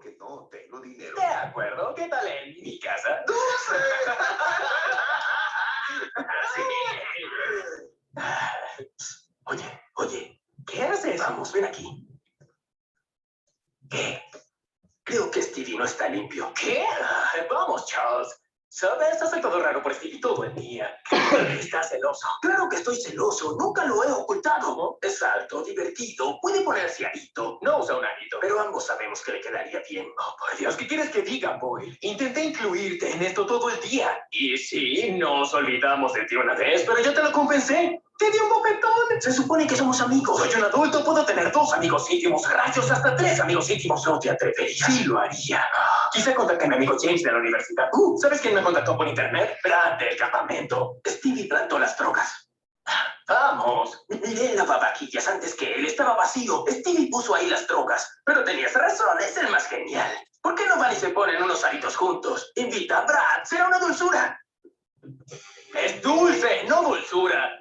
porque no tengo dinero. De acuerdo, ¿qué tal en mi casa? ¡Dulce! Sí. Oye, ¿qué haces? Vamos, ven aquí. ¿Qué? Creo que Stevie no está limpio. ¿Qué? Vamos, Charles. ¿Sabes? Hace todo raro por Stevie todo el día. Estás celoso. Claro que estoy celoso. Nunca lo he ocultado. ¿No? Es alto, divertido. Puede ponerse arito. No usa un arito. Pero ambos sabemos que le quedaría bien. Oh, por Dios, ¿qué quieres que diga, Boy? Intenté incluirte en esto todo el día. Y sí, nos olvidamos de ti una vez, pero yo te lo compensé. ¡Te di un bofetón! Se supone que somos amigos. Soy un adulto, puedo tener 2 amigos íntimos, rayos, hasta 3 amigos íntimos. No te atreverías. Sí, lo haría. Quise contactar a mi amigo James de la universidad. ¿Sabes quién me contactó por internet? Brad del campamento. Stevie plantó las drogas. Vamos. Miré el lavavajillas antes que él. Estaba vacío. Stevie puso ahí las drogas. Pero tenías razón, es el más genial. ¿Por qué no van y se ponen unos aritos juntos? Invita a Brad, será una dulzura. Es dulce, no dulzura.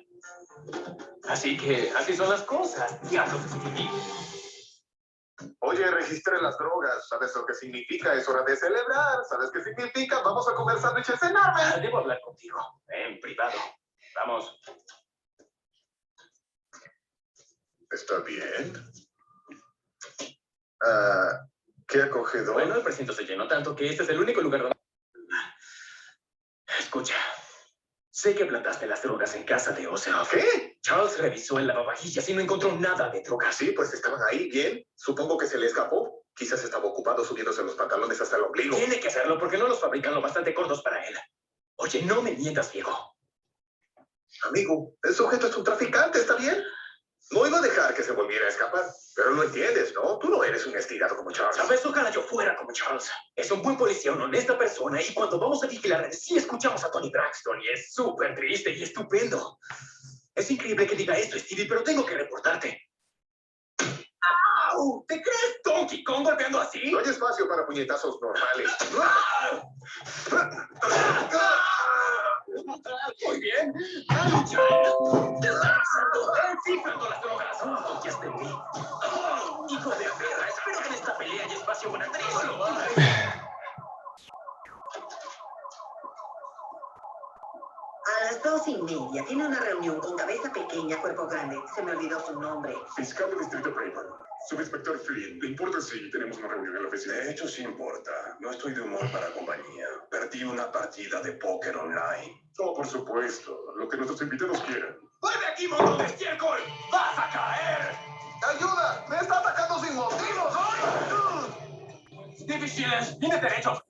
Así que, así son las cosas. Diablos, Stevie. Oye, registré las drogas. ¿Sabes lo que significa? Es hora de celebrar. ¿Sabes qué significa? Vamos a comer sándwiches enormes. Debo hablar contigo, en privado. Vamos. ¿Está bien? ¿Qué acogedor? Bueno, el precinto se llenó tanto que este es el único lugar donde... Escucha. Sé que plantaste las drogas en casa de Ocean. ¿Qué? Charles revisó el lavavajillas y no encontró nada de drogas. Sí, pues estaban ahí, bien. Supongo que se le escapó. Quizás estaba ocupado subiéndose los pantalones hasta el ombligo. Tiene que hacerlo porque no los fabrican lo bastante cortos para él. Oye, no me mientas, viejo. Amigo, el sujeto es un traficante, ¿está bien? No iba a dejar que se volviera a escapar. Pero lo entiendes, ¿no? Tú no eres un estirado como Charles. ¿Sabes? Ojalá yo fuera como Charles. Es un buen policía, una honesta persona, y cuando vamos a vigilar, sí escuchamos a Tony Braxton, y es súper triste y estupendo. Es increíble que diga esto, Stevie, pero tengo que reportarte. ¡Au! ¿Te crees Donkey Kong golpeando así? No hay espacio para puñetazos normales. Muy bien. Luchando. Descansando. Fijando las drogas. Confiaste en mí. Hijo de perra. Espero que en esta pelea haya espacio para 3. A las 2:30 tiene una reunión con cabeza pequeña, cuerpo grande. Se me olvidó su nombre. Fiscal de Distrito Brayburn. Subinspector Flynn, ¿le importa si tenemos una reunión en la oficina? De hecho, sí importa. No estoy de humor para compañía. Perdí una partida de póker online. Oh, por supuesto. Lo que nuestros invitados quieran. ¡Vuelve aquí, montón de estiércol! ¡Vas a caer! ¡Ayuda! ¡Me está atacando sin motivos! Stevie Shields, tienes derechos.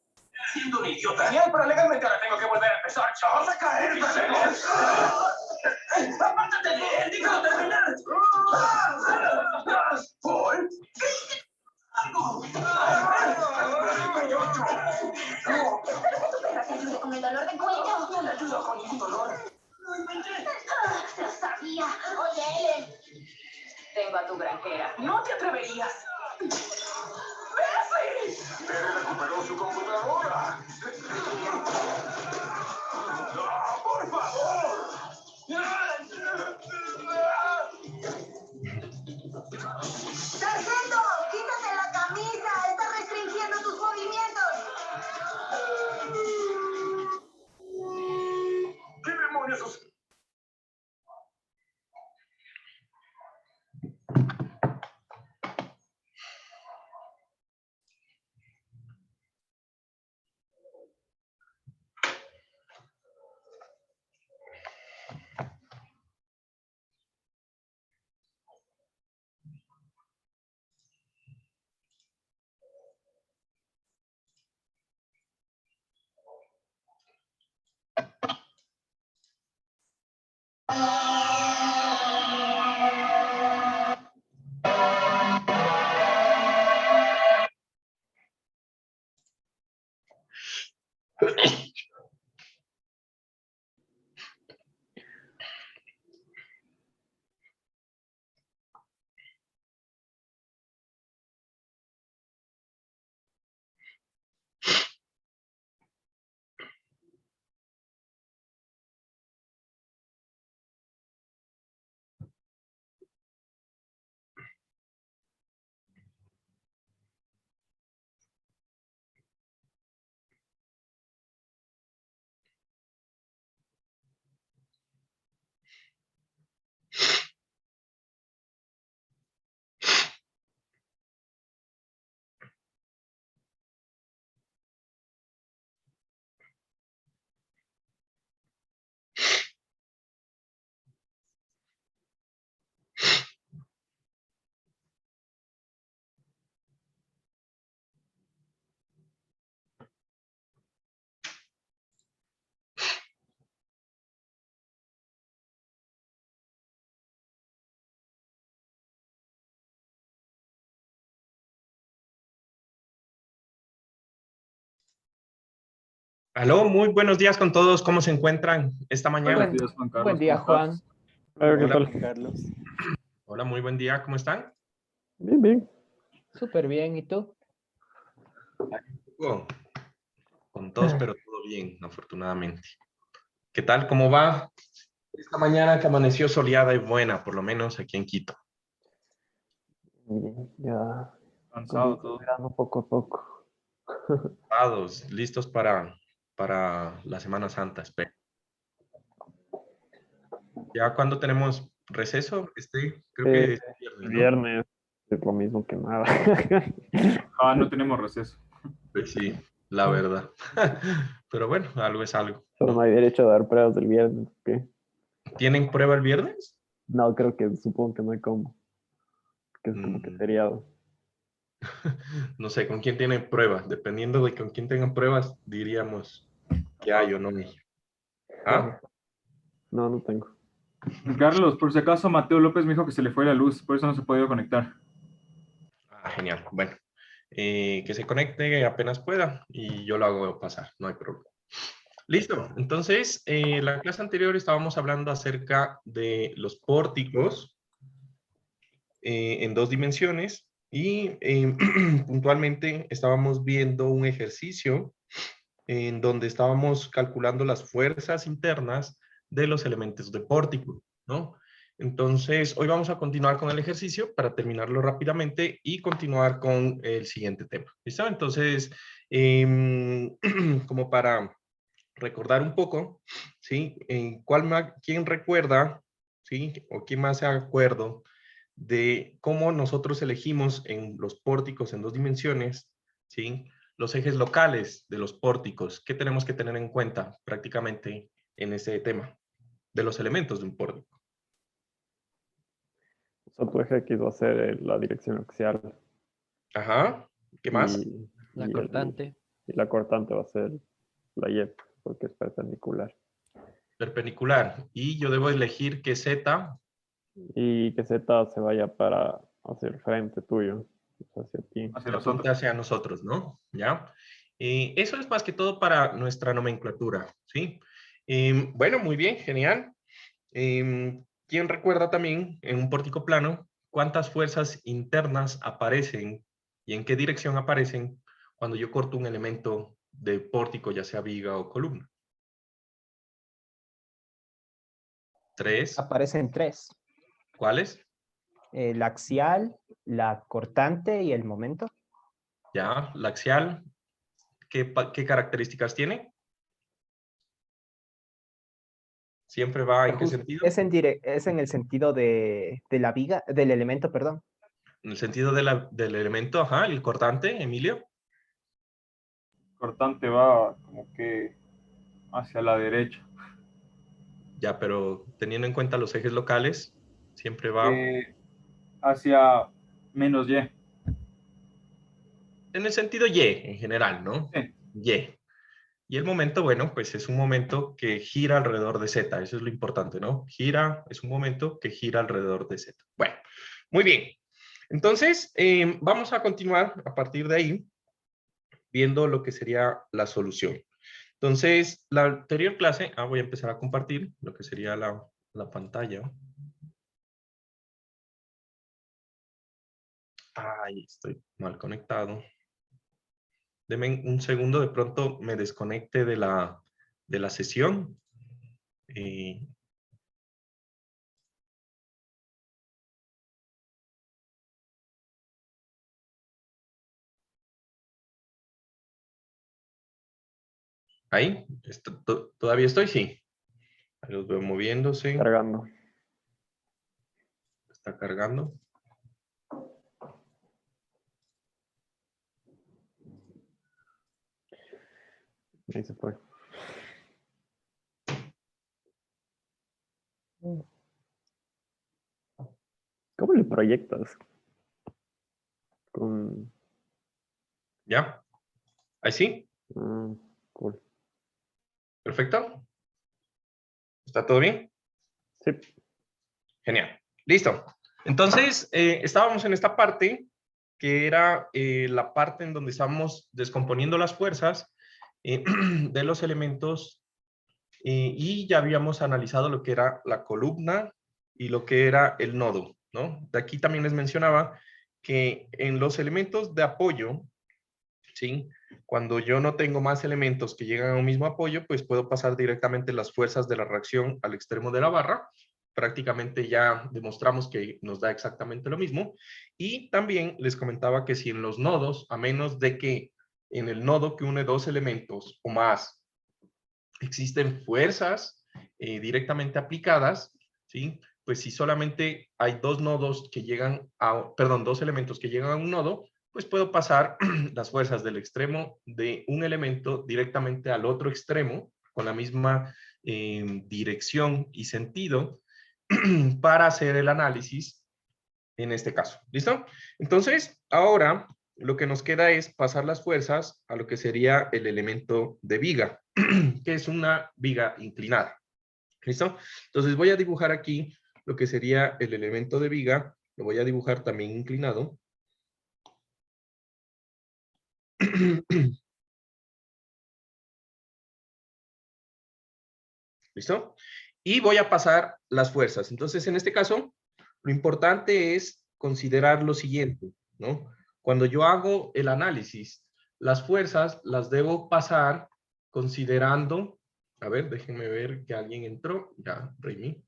Siendo un idiota. Genial, pero legalmente ahora tengo que volver a empezar. ¡Vas a caer! ¡Apártate de él! ¡Déjalo terminar! ¿Paul? ¡Algo! ¿Te ayude con el dolor de cuello? No le ayudo con ningún dolor. ¡Lo inventé! ¡Lo sabía! Oye, Ellen. Tengo a tu granjera. ¡No te atreverías! ¡Bessie! Mary recuperó su computadora. ¡Por favor! ¡Sargento! ¡Quítate la camisa! ¡Estás restringiendo tus movimientos! ¿Qué demonios sucede? Aló, muy buenos días con todos. ¿Cómo se encuentran esta mañana? Buenos días, Juan Carlos. Buen día, ¿Cómo Juan. estás? Hola, ¿qué Hola. tal, Carlos? Hola, muy buen día. ¿Cómo están? Bien, bien. Súper bien, ¿y tú? Oh, con tos, pero todo bien, afortunadamente. ¿Qué tal? ¿Cómo va esta mañana que amaneció soleada y buena, por lo menos aquí en Quito? Bien, ya Cansado todo. mirando poco a poco. Preparados, listos para la Semana Santa, espero. ¿Ya cuando tenemos receso? Creo que es viernes, ¿no? Viernes es lo mismo que nada. No tenemos receso. Pues sí, la verdad. Pero bueno, algo es algo, Solo ¿no? no hay derecho a dar pruebas del viernes. ¿Qué? ¿Tienen prueba el viernes? No, supongo que no hay como. Que es como que feriado. No sé, ¿con quién tienen pruebas? Dependiendo de con quién tengan pruebas, diríamos que hay o no hay. ¿Ah? No, no tengo. Juan Carlos, por si acaso, Mateo López me dijo que se le fue la luz, por eso no se ha podido conectar. Ah, genial. Bueno, que se conecte apenas pueda y yo lo hago pasar, no hay problema. Listo. Entonces, la clase anterior estábamos hablando acerca de los pórticos en 2 dimensiones y puntualmente estábamos viendo un ejercicio en donde estábamos calculando las fuerzas internas de los elementos de pórtico, ¿no? Entonces, hoy vamos a continuar con el ejercicio para terminarlo rápidamente y continuar con el siguiente tema. ¿Listo? Entonces, como para recordar un poco, ¿sí? ¿Quién recuerda, ¿sí? O quién más se acuerda de cómo nosotros elegimos en los pórticos en 2 dimensiones, ¿sí? Los ejes locales de los pórticos? ¿Qué tenemos que tener en cuenta prácticamente en ese tema de los elementos de un pórtico? O sea, tu eje X va a ser la dirección axial. Ajá. ¿Qué más? La cortante. Y la cortante va a ser la Y, porque es perpendicular. Perpendicular. Y yo debo elegir que Z. Y que Z se vaya hacia el frente tuyo, hacia ti. Hacia Que apunte nosotros. hacia nosotros, ¿no? ¿Ya? Eso es más que todo para nuestra nomenclatura, ¿sí? Bueno, muy bien, genial. ¿Quién recuerda también en un pórtico plano cuántas fuerzas internas aparecen y en qué dirección aparecen cuando yo corto un elemento de pórtico, ya sea viga o columna? 3. Aparecen 3. ¿Cuáles? La axial, la cortante y el momento. Ya, la axial, ¿qué características tiene? ¿Siempre va en qué sentido? Es en el sentido de la viga, del elemento, perdón. En el sentido del elemento, ajá, el cortante, Emilio. Cortante va como que hacia la derecha. Ya, pero teniendo en cuenta los ejes locales, siempre va Hacia menos Y. en el sentido Y en general, ¿no? Sí. Y. Y el momento, bueno, pues es un momento que gira alrededor de Z. Eso es lo importante, ¿no? Es un momento que gira alrededor de Z. Bueno, muy bien. Entonces, vamos a continuar a partir de ahí, viendo lo que sería la solución. Entonces, la anterior clase, voy a empezar a compartir lo que sería la pantalla. Ay, estoy mal conectado. Denme un segundo, de pronto me desconecte de la sesión. Ahí, todavía estoy, sí. Ahí los veo moviéndose. Cargando. Está cargando. Ahí se fue. ¿Cómo le proyectas? ¿Ya? Ahí sí. Cool. Perfecto. ¿Está todo bien? Sí. Genial. Listo. Entonces, estábamos en esta parte que era la parte en donde estábamos descomponiendo las fuerzas de los elementos y ya habíamos analizado lo que era la columna y lo que era el nodo, ¿no? De aquí también les mencionaba que en los elementos de apoyo, ¿sí? Cuando yo no tengo más elementos que llegan a un mismo apoyo, pues puedo pasar directamente las fuerzas de la reacción al extremo de la barra. Prácticamente ya demostramos que nos da exactamente lo mismo. Y también les comentaba que si en los nodos, a menos de que en el nodo que une dos elementos o más, existen fuerzas directamente aplicadas, ¿sí? Pues si solamente hay dos nodos que llegan a, perdón, dos elementos que llegan a un nodo, pues puedo pasar las fuerzas del extremo de un elemento directamente al otro extremo con la misma dirección y sentido para hacer el análisis en este caso. ¿Listo? Entonces, ahora lo que nos queda es pasar las fuerzas a lo que sería el elemento de viga, que es una viga inclinada. ¿Listo? Entonces voy a dibujar aquí lo que sería el elemento de viga, lo voy a dibujar también inclinado. ¿Listo? Y voy a pasar las fuerzas. Entonces, en este caso, lo importante es considerar lo siguiente, ¿no? Cuando yo hago el análisis, las fuerzas las debo pasar considerando, a ver, déjenme ver que alguien entró, ya, Raimi,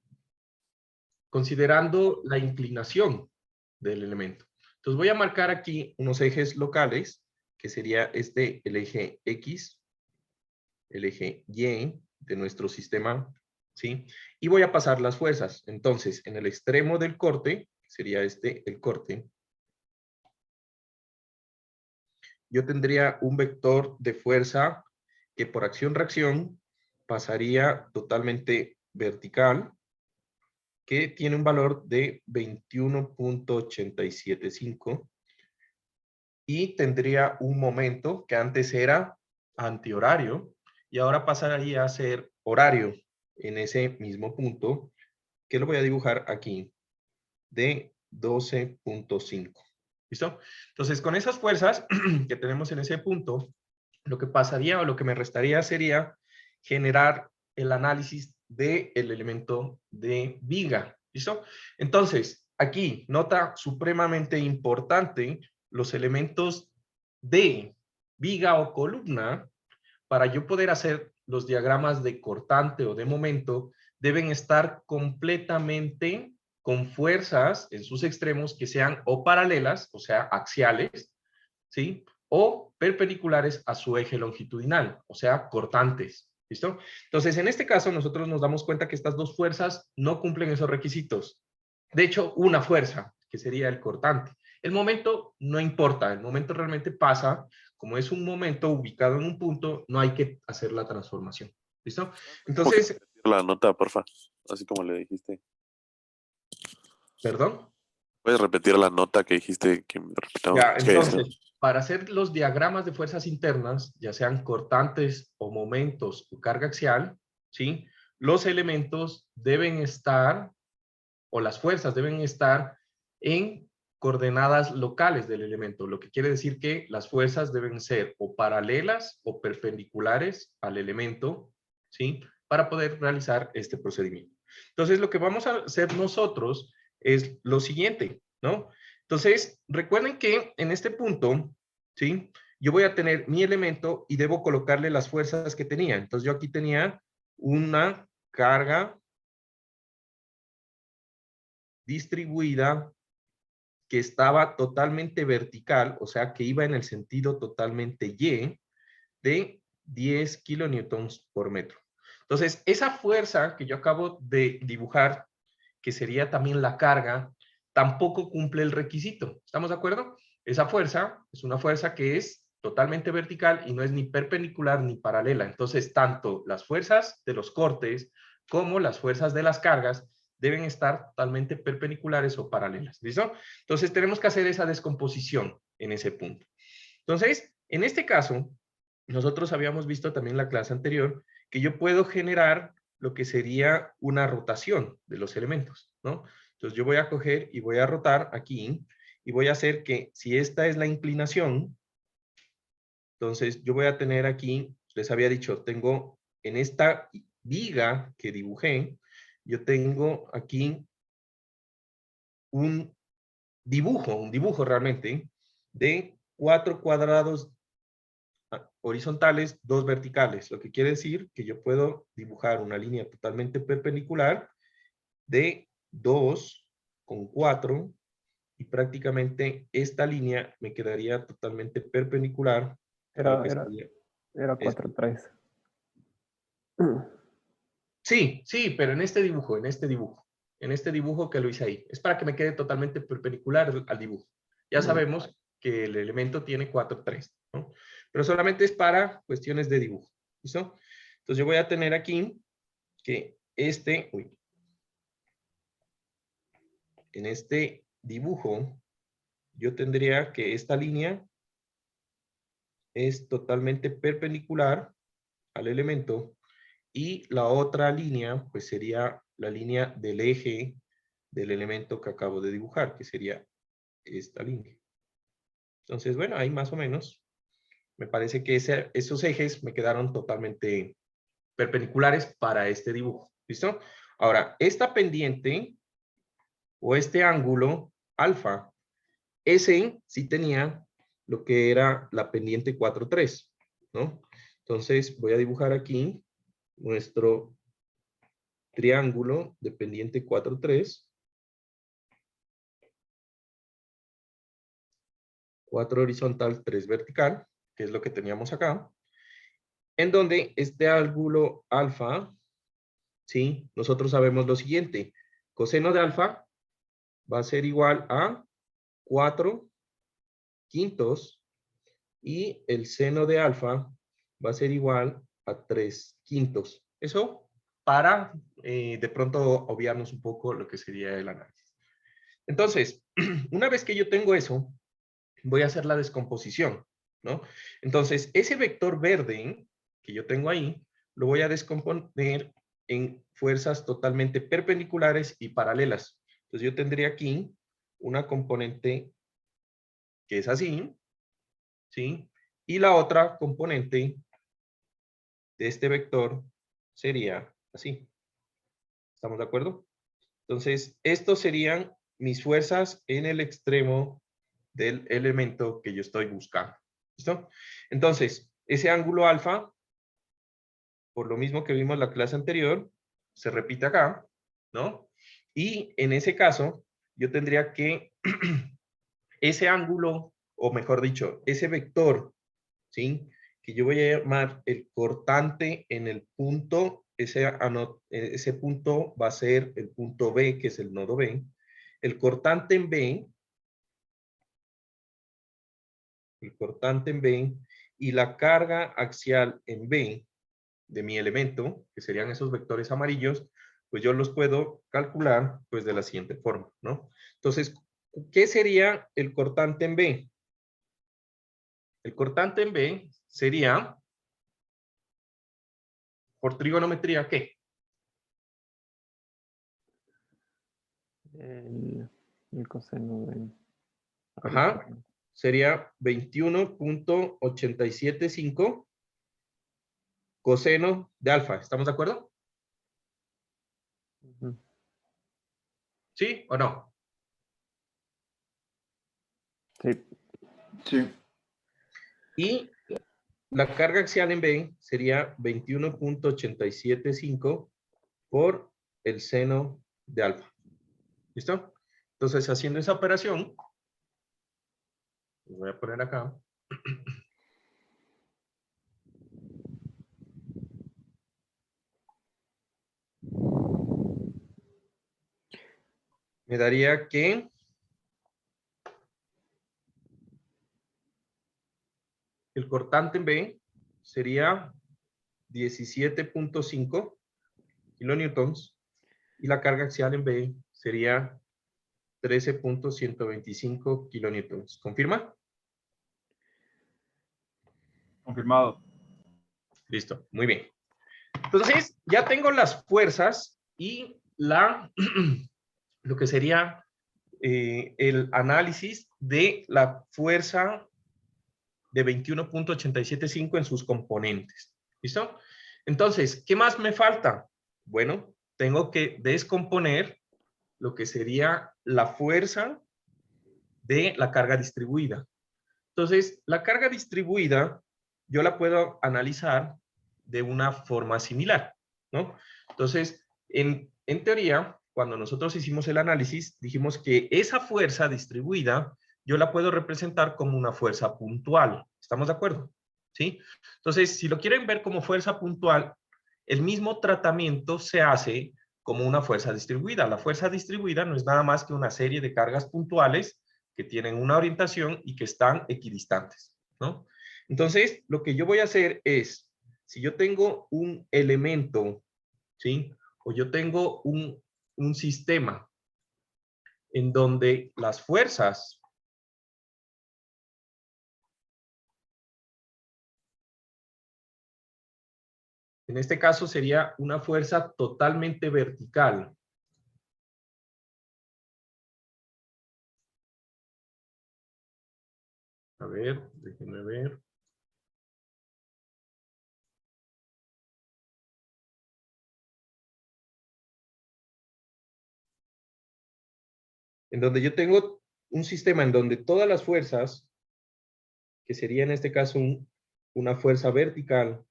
considerando la inclinación del elemento. Entonces voy a marcar aquí unos ejes locales, que sería el eje X, el eje Y de nuestro sistema, ¿sí? Y voy a pasar las fuerzas. Entonces, en el extremo del corte, sería el corte, yo tendría un vector de fuerza que por acción-reacción pasaría totalmente vertical, que tiene un valor de 21.875 y tendría un momento que antes era antihorario y ahora pasaría a ser horario en ese mismo punto, que lo voy a dibujar aquí, de 12.5. ¿Listo? Entonces, con esas fuerzas que tenemos en ese punto, lo que pasaría o lo que me restaría sería generar el análisis del elemento de viga. ¿Listo? Entonces, aquí, nota supremamente importante, los elementos de viga o columna, para yo poder hacer los diagramas de cortante o de momento, deben estar completamente con fuerzas en sus extremos que sean o paralelas, o sea, axiales, ¿sí? O perpendiculares a su eje longitudinal, o sea, cortantes. ¿Listo? Entonces, en este caso, nosotros nos damos cuenta que estas dos fuerzas no cumplen esos requisitos. De hecho, una fuerza, que sería el cortante. El momento no importa, el momento realmente pasa, como es un momento ubicado en un punto, no hay que hacer la transformación. ¿Listo? Entonces... La nota, porfa, así como le dijiste. ¿Perdón? ¿Puedes repetir la nota que dijiste que me repitamos? Ya, entonces, para hacer los diagramas de fuerzas internas, ya sean cortantes o momentos o carga axial, ¿sí? Los elementos deben estar, o las fuerzas deben estar en coordenadas locales del elemento, lo que quiere decir que las fuerzas deben ser o paralelas o perpendiculares al elemento, ¿sí? Para poder realizar este procedimiento. Entonces, lo que vamos a hacer nosotros es lo siguiente, ¿no? Entonces, recuerden que en este punto, ¿sí? Yo voy a tener mi elemento y debo colocarle las fuerzas que tenía. Entonces, yo aquí tenía una carga distribuida que estaba totalmente vertical, o sea, que iba en el sentido totalmente Y, de 10 kilonewtons por metro. Entonces, esa fuerza que yo acabo de dibujar, que sería también la carga, tampoco cumple el requisito. ¿Estamos de acuerdo? Esa fuerza es una fuerza que es totalmente vertical y no es ni perpendicular ni paralela. Entonces, tanto las fuerzas de los cortes como las fuerzas de las cargas deben estar totalmente perpendiculares o paralelas. ¿Listo? Entonces, tenemos que hacer esa descomposición en ese punto. Entonces, en este caso, nosotros habíamos visto también en la clase anterior que yo puedo generar lo que sería una rotación de los elementos, ¿no? Entonces, yo voy a coger y voy a rotar aquí y voy a hacer que si esta es la inclinación, entonces yo voy a tener aquí les había dicho, tengo en esta viga que dibujé, yo tengo aquí un dibujo realmente, de 4 cuadrados horizontales, 2 verticales, lo que quiere decir que yo puedo dibujar una línea totalmente perpendicular de 2 con 4, y prácticamente esta línea me quedaría totalmente perpendicular a lo que sería Era esto. 4-3. Sí, pero en este dibujo que lo hice ahí, es para que me quede totalmente perpendicular al dibujo. Ya sabemos que el elemento tiene 4-3, ¿no? Pero solamente es para cuestiones de dibujo, ¿listo? Entonces yo voy a tener aquí que en este dibujo, yo tendría que esta línea es totalmente perpendicular al elemento, y la otra línea, pues sería la línea del eje del elemento que acabo de dibujar, que sería esta línea. Entonces, bueno, ahí más o menos, me parece que esos ejes me quedaron totalmente perpendiculares para este dibujo. ¿Listo? Ahora, esta pendiente, o este ángulo alfa, ese sí tenía lo que era la pendiente 4,3, ¿no? Entonces, voy a dibujar aquí nuestro triángulo de pendiente 4,3. 4 horizontal, 3 vertical, que es lo que teníamos acá, en donde este ángulo alfa, ¿sí? Nosotros sabemos lo siguiente, coseno de alfa va a ser igual a 4 quintos, y el seno de alfa va a ser igual a 3 quintos. Eso para de pronto obviarnos un poco lo que sería el análisis. Entonces, una vez que yo tengo eso, voy a hacer la descomposición, ¿no? Entonces, ese vector verde que yo tengo ahí, lo voy a descomponer en fuerzas totalmente perpendiculares y paralelas. Entonces, yo tendría aquí una componente que es así, ¿sí? Y la otra componente de este vector sería así. ¿Estamos de acuerdo? Entonces, estos serían mis fuerzas en el extremo del elemento que yo estoy buscando. ¿Listo? Entonces, ese ángulo alfa, por lo mismo que vimos en la clase anterior, se repite acá, ¿no? Y en ese caso, yo tendría que ese ángulo, o mejor dicho, ese vector, ¿sí? Que yo voy a llamar el cortante en el punto, ese punto va a ser el punto B, que es el nodo B. El cortante en B, y la carga axial en B de mi elemento, que serían esos vectores amarillos, pues yo los puedo calcular pues de la siguiente forma, ¿no? Entonces, ¿qué sería el cortante en B? El cortante en B sería, por trigonometría, ¿qué? El coseno de... Ajá, sería 21.875 coseno de alfa. ¿Estamos de acuerdo? ¿Sí o no? Sí. Sí. Y la carga axial en B sería 21.875 por el seno de alfa. ¿Listo? Entonces, haciendo esa operación, voy a poner acá. Me daría que el cortante en B sería 17.5 kilonewtons y la carga axial en B sería 13.125 kilonewtons. ¿Confirma? Confirmado. Listo, muy bien. Entonces, ya tengo las fuerzas y lo que sería el análisis de la fuerza de 21.875 en sus componentes. ¿Listo? Entonces, ¿qué más me falta? Bueno, tengo que descomponer lo que sería la fuerza de la carga distribuida. Entonces, la carga distribuida yo la puedo analizar de una forma similar, ¿no? Entonces, en teoría, cuando nosotros hicimos el análisis, dijimos que esa fuerza distribuida yo la puedo representar como una fuerza puntual. ¿Estamos de acuerdo? ¿Sí? Entonces, si lo quieren ver como fuerza puntual, el mismo tratamiento se hace como una fuerza distribuida. La fuerza distribuida no es nada más que una serie de cargas puntuales que tienen una orientación y que están equidistantes, ¿no? Entonces, lo que yo voy a hacer es, si yo tengo un elemento, ¿sí? O yo tengo un sistema en donde las fuerzas en este caso sería una fuerza totalmente vertical. A ver, déjenme ver. En donde yo tengo un sistema en donde todas las fuerzas, que sería en este caso una fuerza vertical,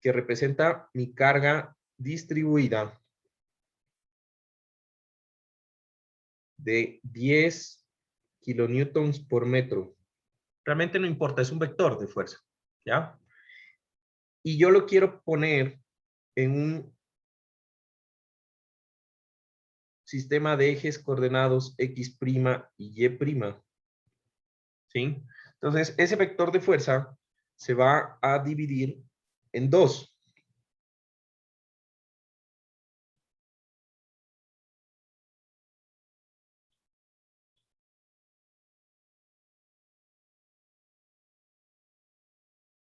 que representa mi carga distribuida de 10 kilonewtons por metro. Realmente no importa, es un vector de fuerza, ¿ya? Y yo lo quiero poner en un sistema de ejes coordenados X' y Y', ¿sí? Entonces, ese vector de fuerza se va a dividir en dos.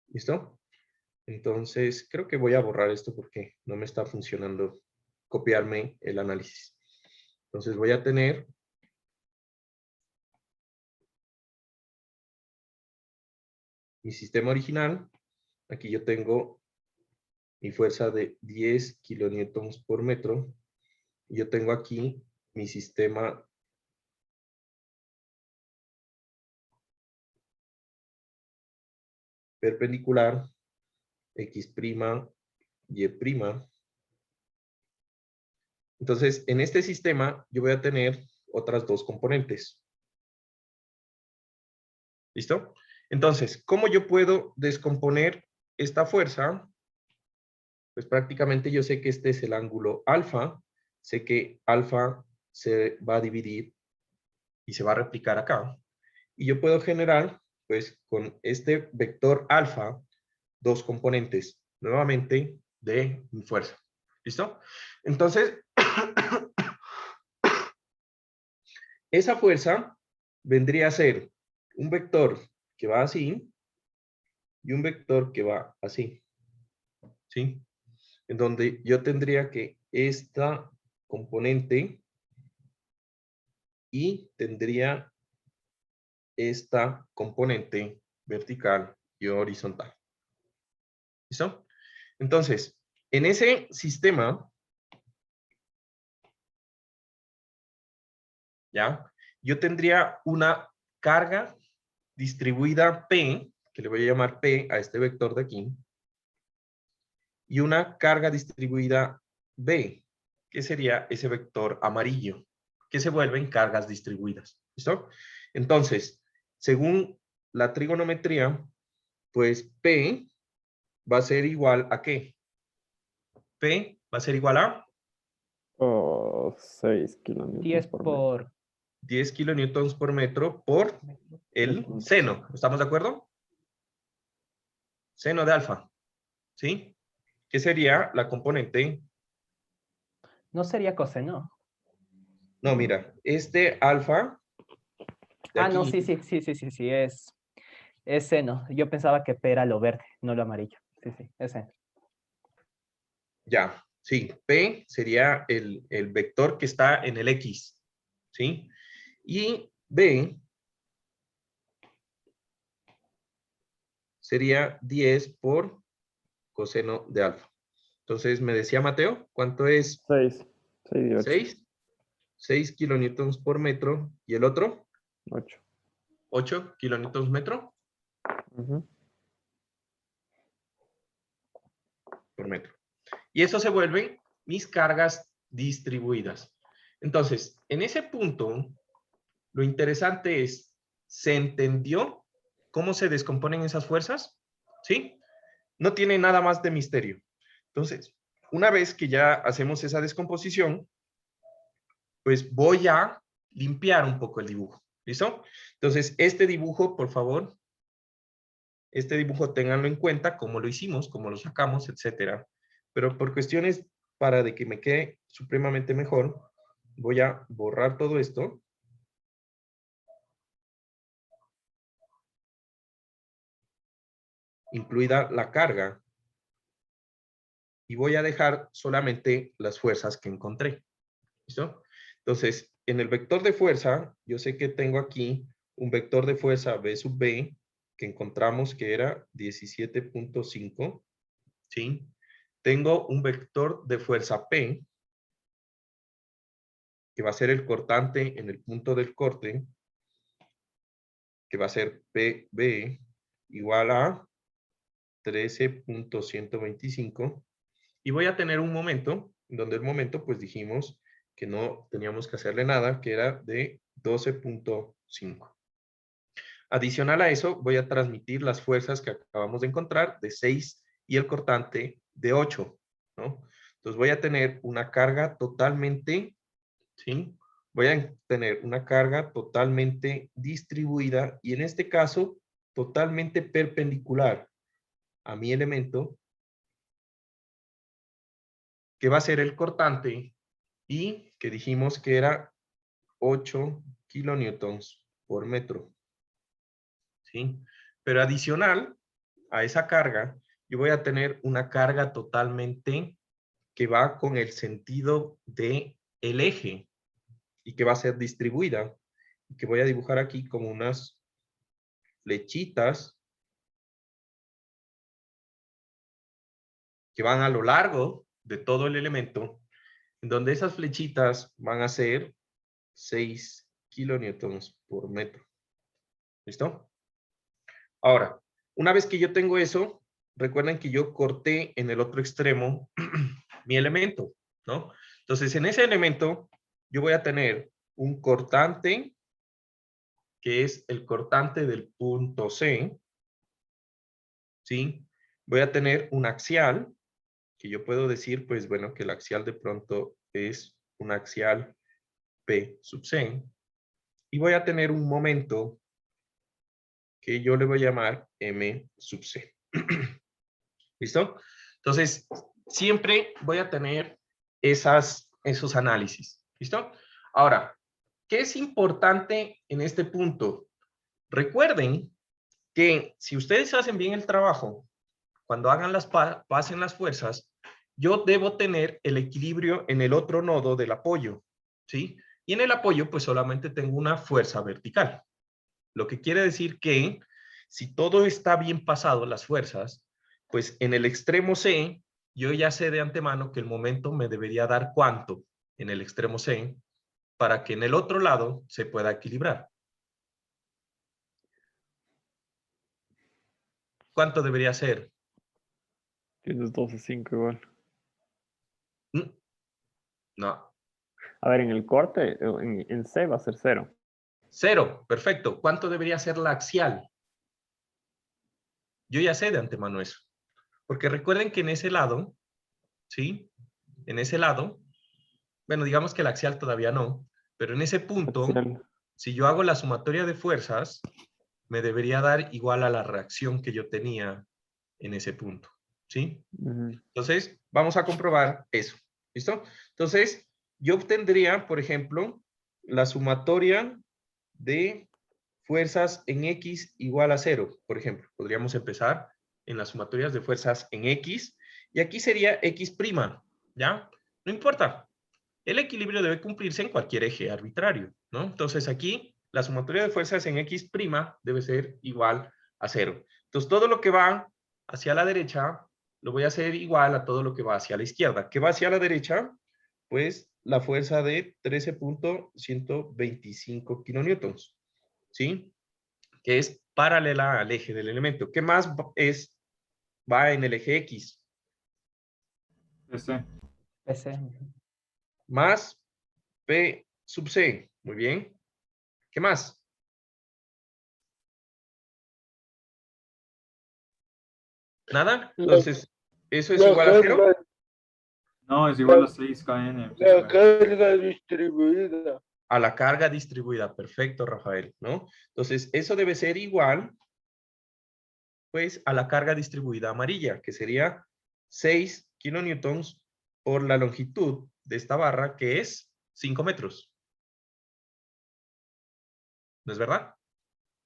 ¿Listo? Entonces, creo que voy a borrar esto porque no me está funcionando copiarme el análisis. Entonces, voy a tener mi sistema original. Aquí yo tengo mi fuerza de 10 kilonewtons por metro. Y yo tengo aquí mi sistema perpendicular X', Y'. Entonces, en este sistema yo voy a tener otras dos componentes. ¿Listo? Entonces, ¿cómo yo puedo descomponer esta fuerza? Pues prácticamente yo sé que este es el ángulo alfa. Sé que alfa se va a dividir y se va a replicar acá. Y yo puedo generar, pues, con este vector alfa, dos componentes, nuevamente, de mi fuerza. ¿Listo? Entonces, esa fuerza vendría a ser un vector que va así y un vector que va así. ¿Sí? En donde yo tendría que esta componente y tendría esta componente vertical y horizontal. ¿Listo? Entonces, en ese sistema, ¿ya? Yo tendría una carga distribuida P, que le voy a llamar P a este vector de aquí, y una carga distribuida B, que sería ese vector amarillo, que se vuelven cargas distribuidas. ¿Listo? Entonces, según la trigonometría, pues P va a ser igual a ¿qué? P va a ser igual a 6 kilonewtons 10 por metro. por 10 kilonewtons por metro por el seno. ¿Estamos de acuerdo? Seno de alfa. ¿Sí? ¿Qué sería la componente? No sería coseno. No, mira, este alfa de Ah, no, aquí, sí, es seno. Yo pensaba que P era lo verde, no lo amarillo. Sí, es seno. ya, sí, P sería el vector que está en el X, ¿sí? Y B sería 10 por coseno de alfa. Entonces, me decía Mateo, ¿cuánto es? 6. 6 y 8. 6 kilonewtons por metro. ¿Y el otro? 8. 8 kilonewtons metro por metro. Y eso se vuelven mis cargas distribuidas. Entonces, en ese punto, lo interesante es, ¿se entendió cómo se descomponen esas fuerzas? ¿Sí? No tiene nada más de misterio. Entonces, una vez que ya hacemos esa descomposición, pues voy a limpiar un poco el dibujo. ¿Listo? Entonces, este dibujo, por favor, este dibujo ténganlo en cuenta, cómo lo hicimos, cómo lo sacamos, etcétera. Pero por cuestiones para de que me quede supremamente mejor, voy a borrar todo esto. Incluida la carga. Y voy a dejar solamente las fuerzas que encontré. ¿Listo? Entonces, en el vector de fuerza, yo sé que tengo aquí un vector de fuerza B sub B, que encontramos que era 17.5. ¿Sí? Tengo un vector de fuerza P, que va a ser el cortante en el punto del corte, que va a ser PB igual a 13.125. Y voy a tener un momento, donde el momento, pues dijimos que no teníamos que hacerle nada, que era de 12.5. Adicional a eso, voy a transmitir las fuerzas que acabamos de encontrar de 6 y el cortante de 8, ¿no? Entonces voy a tener una carga totalmente, ¿sí? Voy a tener una carga totalmente distribuida y en este caso totalmente perpendicular a mi elemento, que va a ser el cortante y que dijimos que era 8 kilonewtons por metro. ¿Sí? Pero adicional a esa carga, yo voy a tener una carga totalmente que va con el sentido del eje y que va a ser distribuida. Y que voy a dibujar aquí como unas flechitas que van a lo largo de todo el elemento, en donde esas flechitas van a ser 6 kilonewtons por metro. ¿Listo? Ahora, una vez que yo tengo eso, recuerden que yo corté en el otro extremo mi elemento, ¿no? Entonces, en ese elemento, yo voy a tener un cortante, que es el cortante del punto C, ¿sí? Voy a tener un axial, que yo puedo decir, pues bueno, que el axial de pronto es un axial P sub C, y voy a tener un momento que yo le voy a llamar M sub C. ¿Listo? Entonces, siempre voy a tener esos análisis. ¿Listo? Ahora, ¿qué es importante en este punto? Recuerden que si ustedes hacen bien el trabajo, cuando hagan pasen las fuerzas, yo debo tener el equilibrio en el otro nodo del apoyo, ¿sí? Y en el apoyo, pues solamente tengo una fuerza vertical. Lo que quiere decir que si todo está bien pasado, las fuerzas, pues en el extremo C, yo ya sé de antemano que el momento me debería dar cuánto en el extremo C para que en el otro lado se pueda equilibrar. ¿Cuánto debería ser? Tienes 12.5 igual. No. A ver, en el corte, en C va a ser 0. 0, perfecto. ¿Cuánto debería ser la axial? Yo ya sé de antemano eso. Porque recuerden que en ese lado, ¿sí? En ese lado, bueno, digamos que la axial todavía no, pero en ese punto, Axial. si yo hago la sumatoria de fuerzas, me debería dar igual a la reacción que yo tenía en ese punto, ¿sí? Entonces, vamos a comprobar eso, ¿listo? Entonces, yo obtendría, por ejemplo, la sumatoria de fuerzas en X igual a 0, por ejemplo. Podríamos empezar en las sumatorias de fuerzas en X, y aquí sería X', ¿ya? No importa. El equilibrio debe cumplirse en cualquier eje arbitrario, ¿no? Entonces aquí, la sumatoria de fuerzas en X' debe ser igual a 0. Entonces, todo lo que va hacia la derecha, lo voy a hacer igual a todo lo que va hacia la izquierda. ¿Qué va hacia la derecha? Pues la fuerza de 13.125 kilonewtons, ¿sí? Que es paralela al eje del elemento. ¿Qué más va en el eje X? PC. PC. Más P sub C. Muy bien. ¿Qué más? ¿Nada? Entonces, ¿eso es igual a 0? No, es igual a 6 kN. La carga distribuida. A la carga distribuida. Perfecto, Rafael, ¿no? Entonces, eso debe ser igual, pues, a la carga distribuida amarilla, que sería 6 kilonewtons por la longitud de esta barra, que es 5 metros. ¿No es verdad?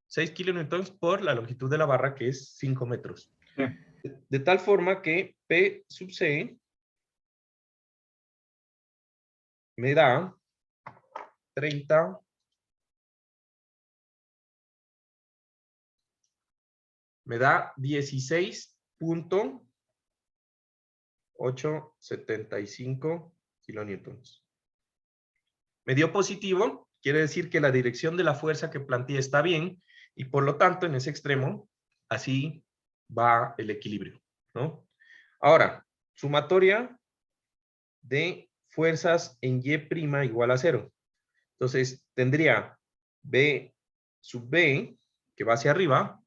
6 kilonewtons por la longitud de la barra, que es 5 metros. Sí. De tal forma que P sub C me da 30 me da 16.875 kilonewtons. Me dio positivo, quiere decir que la dirección de la fuerza que planteé está bien, y por lo tanto, en ese extremo, así va el equilibrio, ¿no? Ahora, sumatoria de fuerzas en Y' igual a 0. Entonces, tendría B sub B, que va hacia arriba,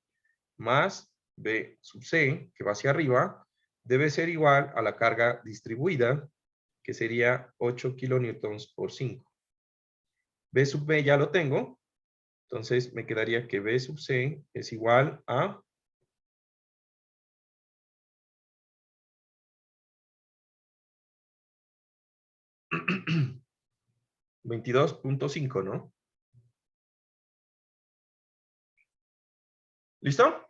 más B sub C, que va hacia arriba, debe ser igual a la carga distribuida, que sería 8 kilonewtons por 5. B sub B ya lo tengo, entonces me quedaría que B sub C es igual a 22.5, ¿no? ¿Listo?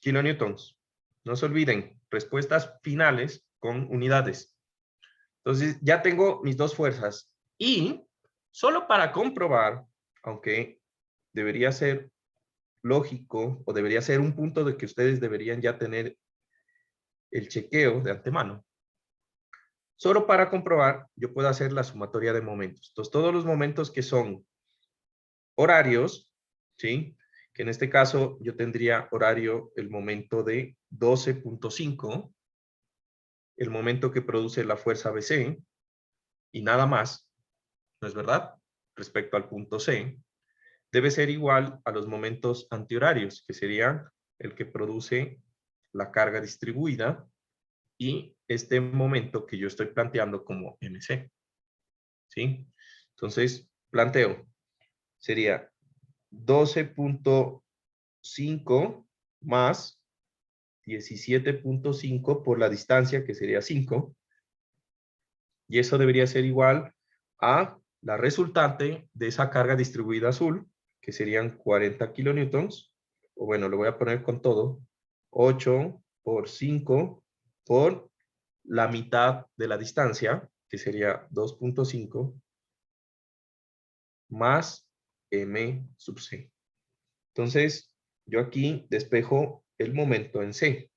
Kilonewtons. No se olviden, respuestas finales con unidades. Entonces, ya tengo mis dos fuerzas. Y solo para comprobar, aunque debería ser lógico, o debería ser un punto de que ustedes deberían ya tener el chequeo de antemano. Solo para comprobar, yo puedo hacer la sumatoria de momentos. Entonces, todos los momentos que son horarios, ¿sí? Que en este caso yo tendría horario el momento de 12.5, el momento que produce la fuerza BC, y nada más, ¿no es verdad? Respecto al punto C, debe ser igual a los momentos antihorarios, que serían el que produce la carga distribuida y este momento que yo estoy planteando como MC. ¿Sí? Entonces, planteo, sería 12.5 más 17.5 por la distancia, que sería 5. Y eso debería ser igual a la resultante de esa carga distribuida azul, que serían 40 kilonewtons. O bueno, lo voy a poner con todo. 8 por 5 por la mitad de la distancia, que sería 2.5, más M sub C. Entonces, yo aquí despejo el momento en C.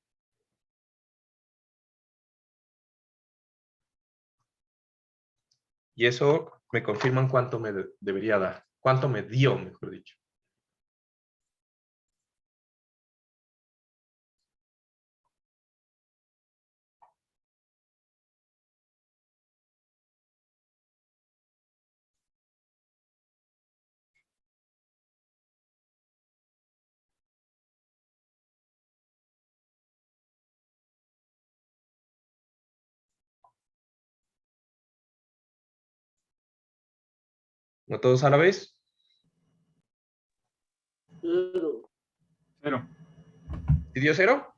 Y eso me confirman cuánto me debería dar. Cuánto me dio, mejor dicho. ¿No todos a la vez? 0. 0. ¿Sí dio 0?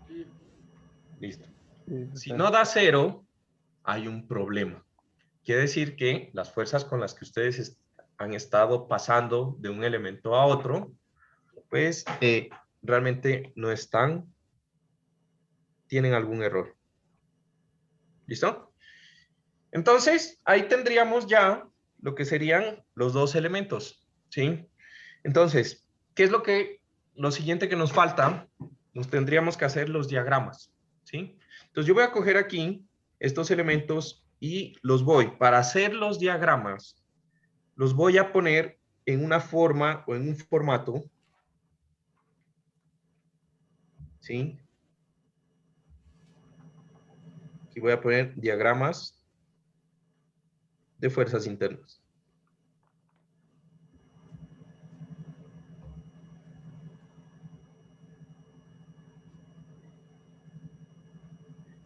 Sí. Listo. Sí, Si sí. no da 0, hay un problema. Quiere decir que las fuerzas con las que ustedes han estado pasando de un elemento a otro, pues realmente no están, tienen algún error. ¿Listo? Entonces, ahí tendríamos ya lo que serían los dos elementos, ¿sí? Entonces, ¿qué es lo siguiente que nos falta? Nos tendríamos que hacer los diagramas, ¿sí? Entonces yo voy a coger aquí estos elementos y los voy, para hacer los diagramas, los voy a poner en una forma o en un formato, ¿sí? Aquí voy a poner diagramas de fuerzas internas.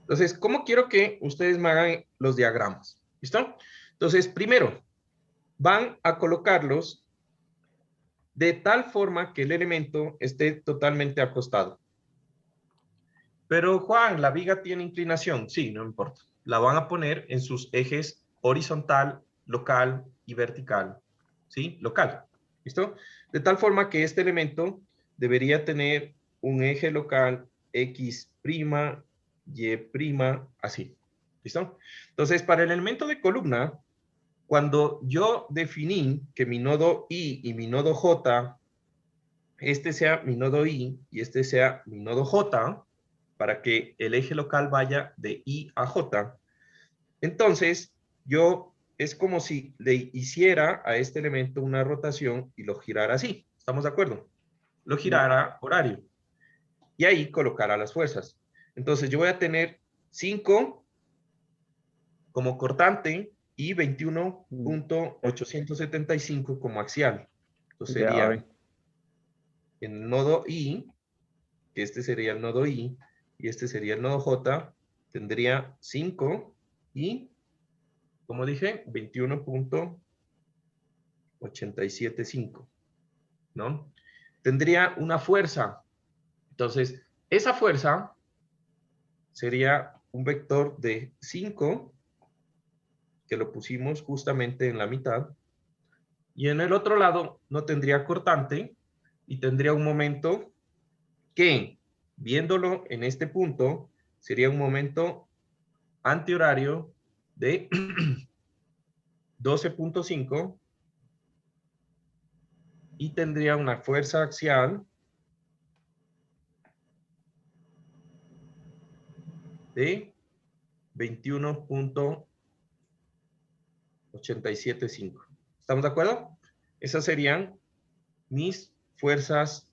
Entonces, ¿cómo quiero que ustedes me hagan los diagramas? ¿Listo? Entonces, primero, van a colocarlos de tal forma que el elemento esté totalmente acostado. Pero, Juan, ¿la viga tiene inclinación? Sí, no importa. La van a poner en sus ejes horizontal, local y vertical. ¿Sí? Local. ¿Listo? De tal forma que este elemento debería tener un eje local X', Y', así. ¿Listo? Entonces, para el elemento de columna, cuando yo definí que mi nodo I y mi nodo J, este sea mi nodo I y este sea mi nodo J, para que el eje local vaya de I a J, entonces yo es como si le hiciera a este elemento una rotación y lo girara así. ¿Estamos de acuerdo? Lo girara horario. Y ahí colocará las fuerzas. Entonces yo voy a tener 5 como cortante y 21.875 como axial. Entonces sería el nodo I, que este sería el nodo I, y este sería el nodo J, tendría 5 y, como dije, 21.875, ¿no? Tendría una fuerza. Entonces, esa fuerza sería un vector de 5, que lo pusimos justamente en la mitad, y en el otro lado no tendría cortante, y tendría un momento que, viéndolo en este punto, sería un momento antihorario de 12.5 y tendría una fuerza axial de 21.875. ¿Estamos de acuerdo? Esas serían mis fuerzas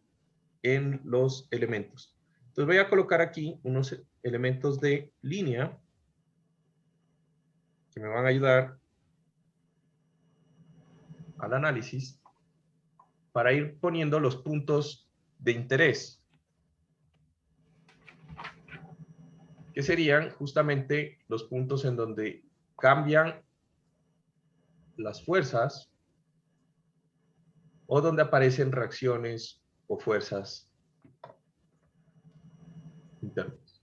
en los elementos. Entonces voy a colocar aquí unos elementos de línea que me van a ayudar al análisis para ir poniendo los puntos de interés, que serían justamente los puntos en donde cambian las fuerzas o donde aparecen reacciones o fuerzas internas.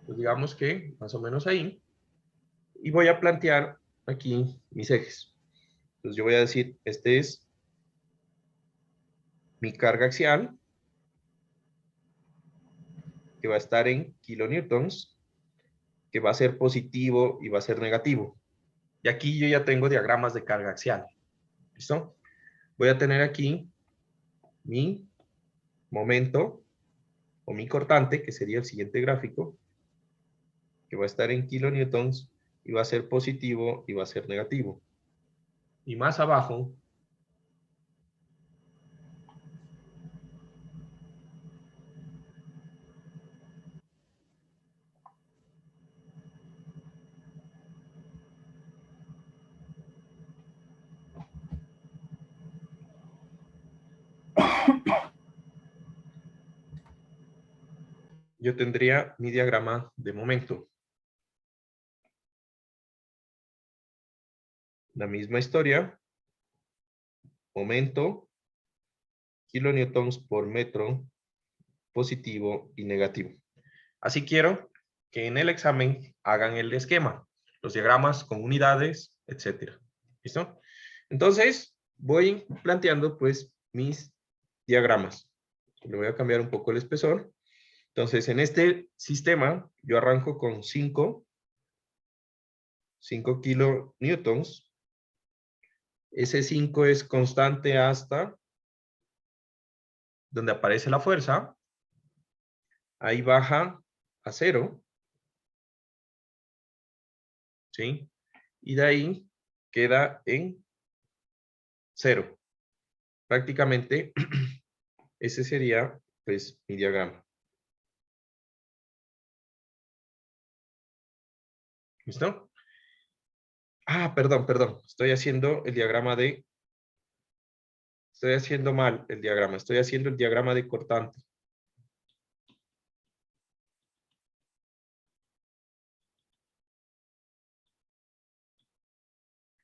Pues digamos que más o menos ahí. Y voy a plantear aquí mis ejes. Entonces yo voy a decir, este es mi carga axial, que va a estar en kilonewtons, que va a ser positivo y va a ser negativo. Y aquí yo ya tengo diagramas de carga axial. ¿Listo? Voy a tener aquí mi momento o mi cortante, que sería el siguiente gráfico, que va a estar en kilonewtons y va a ser positivo y va a ser negativo. Y más abajo yo tendría mi diagrama de momento. La misma historia. Momento, kilonewtons por metro, positivo y negativo. Así quiero que en el examen hagan el esquema, los diagramas con unidades, etcétera. ¿Listo? Entonces, voy planteando pues mis diagramas. Le voy a cambiar un poco el espesor. Entonces, en este sistema, yo arranco con 5 kilonewtons. Ese 5 es constante hasta donde aparece la fuerza, ahí baja a 0, ¿sí? Y de ahí queda en 0. Prácticamente ese sería, pues, mi diagrama. ¿Listo? Ah, perdón. Estoy haciendo el diagrama de... Estoy haciendo mal el diagrama. Estoy haciendo el diagrama de cortante.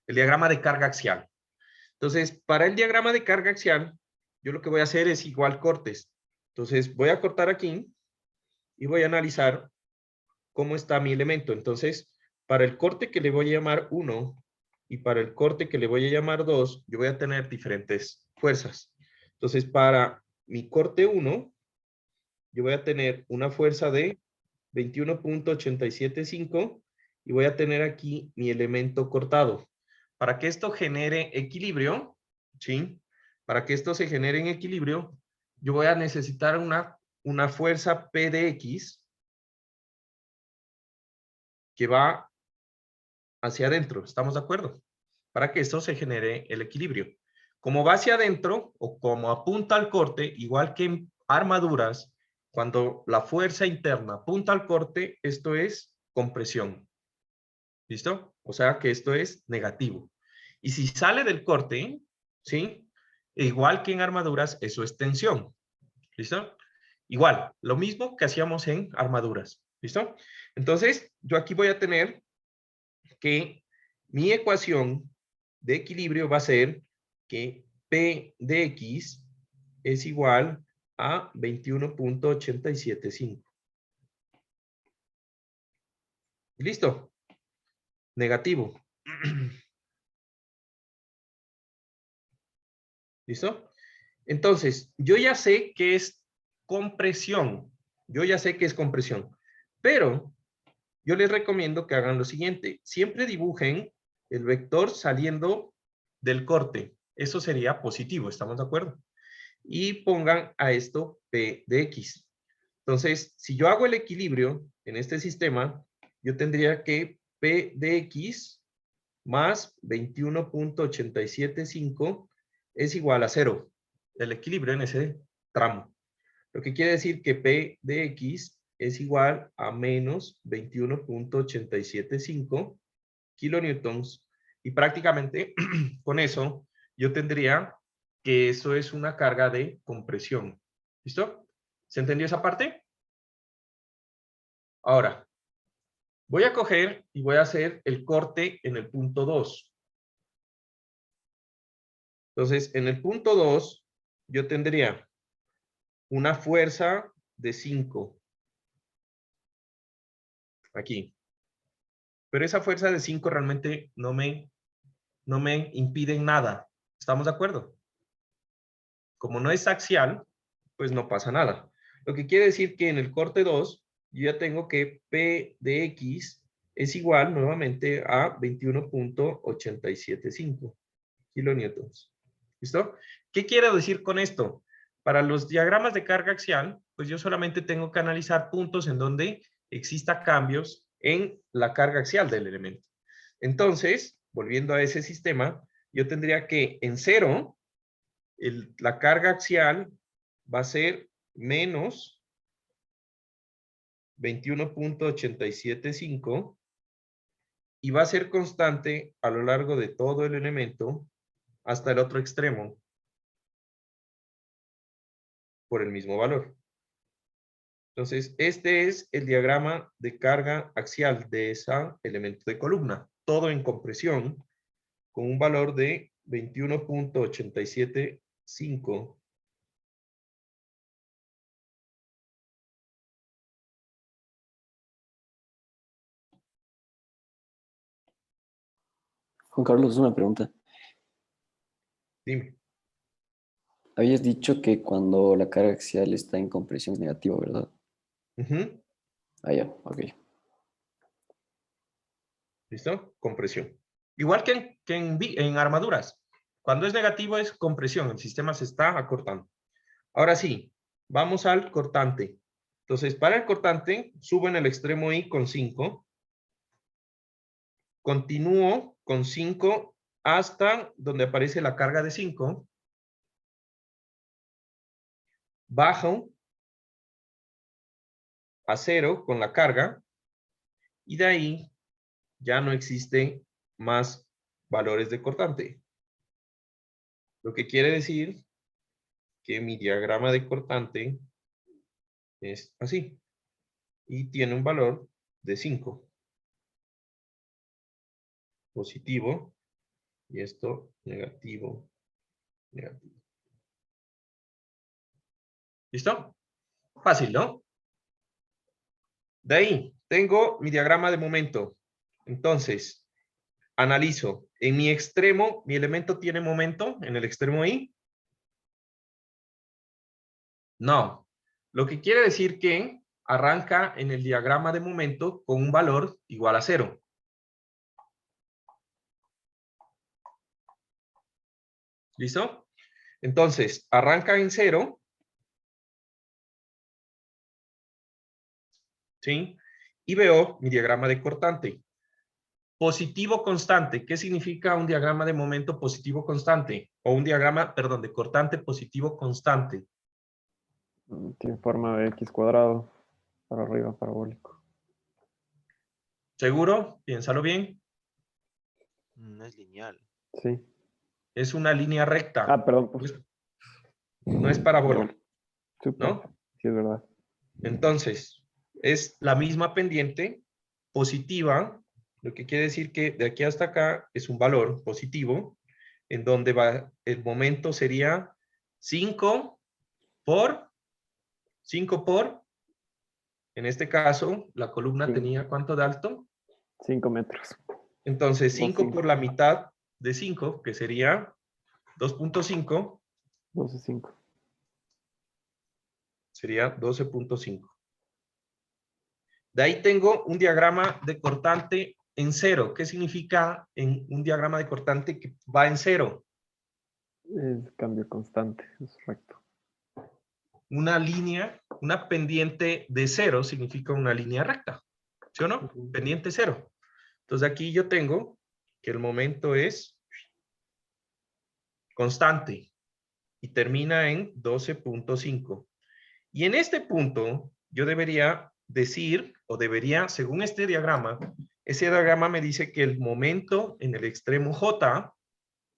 El diagrama de carga axial. Entonces, para el diagrama de carga axial, yo lo que voy a hacer es igual cortes. Entonces, voy a cortar aquí y voy a analizar cómo está mi elemento. Entonces, para el corte que le voy a llamar 1 y para el corte que le voy a llamar 2, yo voy a tener diferentes fuerzas. Entonces, para mi corte 1, yo voy a tener una fuerza de 21.875 y voy a tener aquí mi elemento cortado. Para que esto genere equilibrio, ¿sí? Para que esto se genere en equilibrio, yo voy a necesitar una fuerza P de X que va hacia adentro. ¿Estamos de acuerdo? Para que esto se genere el equilibrio. Como va hacia adentro o como apunta al corte, igual que en armaduras, cuando la fuerza interna apunta al corte, esto es compresión. ¿Listo? O sea que esto es negativo. Y si sale del corte, ¿sí? Igual que en armaduras, eso es tensión. ¿Listo? Igual, lo mismo que hacíamos en armaduras. ¿Listo? Entonces, yo aquí voy a tener que mi ecuación de equilibrio va a ser que P de X es igual a 21.875. ¿Listo? Negativo. ¿Listo? Entonces, yo ya sé que es compresión. Yo ya sé que es compresión. Pero yo les recomiendo que hagan lo siguiente. Siempre dibujen el vector saliendo del corte. Eso sería positivo, ¿estamos de acuerdo? Y pongan a esto P de X. Entonces, si yo hago el equilibrio en este sistema, yo tendría que P de X más 21.875 es igual a 0. El equilibrio en ese tramo. Lo que quiere decir que P de X es igual a menos 21.875 kilonewtons. Y prácticamente con eso yo tendría que eso es una carga de compresión. ¿Listo? ¿Se entendió esa parte? Ahora, voy a coger y voy a hacer el corte en el punto 2. Entonces, en el punto 2, yo tendría una fuerza de 5. Aquí. Pero esa fuerza de 5 realmente no me impide nada. ¿Estamos de acuerdo? Como no es axial, pues no pasa nada. Lo que quiere decir que en el corte 2, yo ya tengo que P de X es igual nuevamente a 21.875 kilonewtons. ¿Listo? ¿Qué quiero decir con esto? Para los diagramas de carga axial, pues yo solamente tengo que analizar puntos en donde exista cambios en la carga axial del elemento. Entonces, volviendo a ese sistema, yo tendría que en 0, la carga axial va a ser menos 21.875 y va a ser constante a lo largo de todo el elemento hasta el otro extremo por el mismo valor. Entonces, este es el diagrama de carga axial de ese elemento de columna. Todo en compresión con un valor de 21.875. Juan Carlos, una pregunta. Dime. Habías dicho que cuando la carga axial está en compresión es negativo, ¿verdad? Ah, ya, ok. ¿Listo? Compresión. Igual que en armaduras. Cuando es negativo es compresión. El sistema se está acortando. Ahora sí, vamos al cortante. Entonces, para el cortante, subo en el extremo I con 5. Continúo con 5 hasta donde aparece la carga de 5. Bajo a 0 con la carga. Y de ahí ya no existe más valores de cortante. Lo que quiere decir que mi diagrama de cortante es así. Y tiene un valor de 5. Positivo. Y esto negativo, negativo. ¿Listo? Fácil, ¿no? De ahí, tengo mi diagrama de momento. Entonces, analizo. En mi extremo, mi elemento tiene momento en el extremo I. No. Lo que quiere decir que arranca en el diagrama de momento con un valor igual a 0. ¿Listo? Entonces, arranca en 0. ¿Sí? Y veo mi diagrama de cortante. Positivo constante. ¿Qué significa un diagrama de momento positivo constante? O un diagrama, perdón, de cortante positivo constante. Tiene forma de X cuadrado. Para arriba, parabólico. ¿Seguro? Piénsalo bien. No es lineal. Sí. Es una línea recta. Ah, perdón. Pues. No es parabólico. ¿No? Sí, es verdad. Entonces, es la misma pendiente positiva, lo que quiere decir que de aquí hasta acá es un valor positivo, en donde va, el momento sería 5 por, en este caso, la columna tenía ¿cuánto de alto? 5 metros. Entonces, 5 por la mitad de 5, que sería 2.5. 12.5. Sería 12.5. De ahí tengo un diagrama de cortante en 0. ¿Qué significa en un diagrama de cortante que va en 0? Es cambio constante, es recto. Una línea, una pendiente de 0 significa una línea recta. ¿Sí o no? Pendiente 0. Entonces aquí yo tengo que el momento es constante y termina en 12.5. Y en este punto yo debería decir, o debería, según este diagrama, ese diagrama me dice que el momento en el extremo J,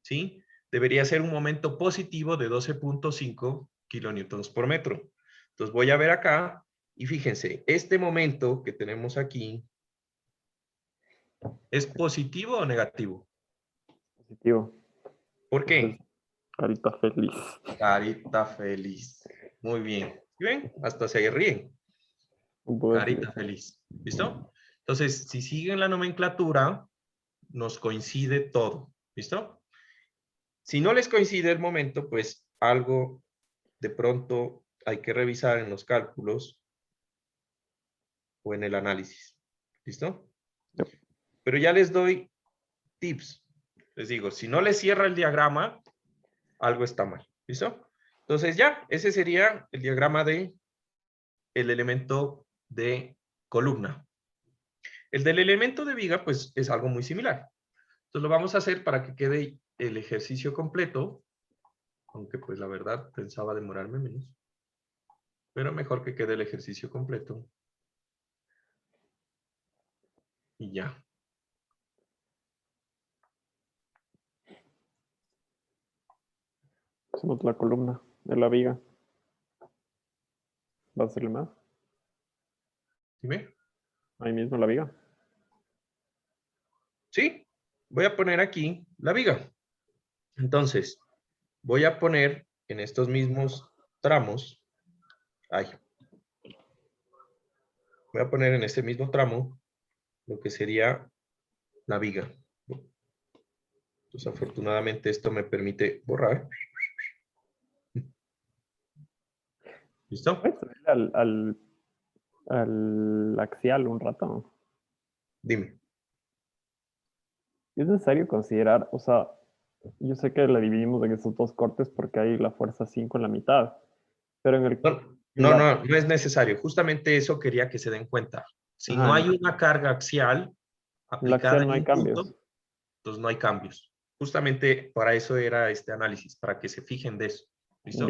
¿sí? Debería ser un momento positivo de 12.5 kilonewtons por metro. Entonces voy a ver acá y fíjense, este momento que tenemos aquí, ¿es positivo o negativo? Positivo. ¿Por qué? Carita feliz. Carita feliz. Muy bien. ¿Sí ven? Hasta se ríen. Carita feliz. ¿Listo? Entonces, si siguen la nomenclatura, nos coincide todo. ¿Listo? Si no les coincide el momento, pues algo de pronto hay que revisar en los cálculos o en el análisis. ¿Listo? Pero ya les doy tips. Les digo, si no les cierra el diagrama, algo está mal. ¿Listo? Entonces ya, ese sería el diagrama de el elemento de columna. El del elemento de viga, pues es algo muy similar. Entonces lo vamos a hacer para que quede el ejercicio completo, aunque pues la verdad pensaba demorarme menos. Pero mejor que quede el ejercicio completo. Y ya. Hacemos la columna de la viga. ¿Va a hacerle más? Dime. Ahí mismo la viga. Sí, voy a poner aquí la viga. Entonces, voy a poner en estos mismos tramos, voy a poner en este mismo tramo lo que sería la viga. Entonces, afortunadamente esto me permite borrar. ¿Listo? Al axial un rato. Dime. Es necesario considerar, o sea, yo sé que la dividimos en esos dos cortes porque hay la fuerza 5 en la mitad, Pero en el... No es necesario. Justamente eso quería que se den cuenta. Si no hay una carga axial aplicada en un punto, entonces no hay cambios. Justamente para eso era este análisis, para que se fijen de eso. ¿Listo?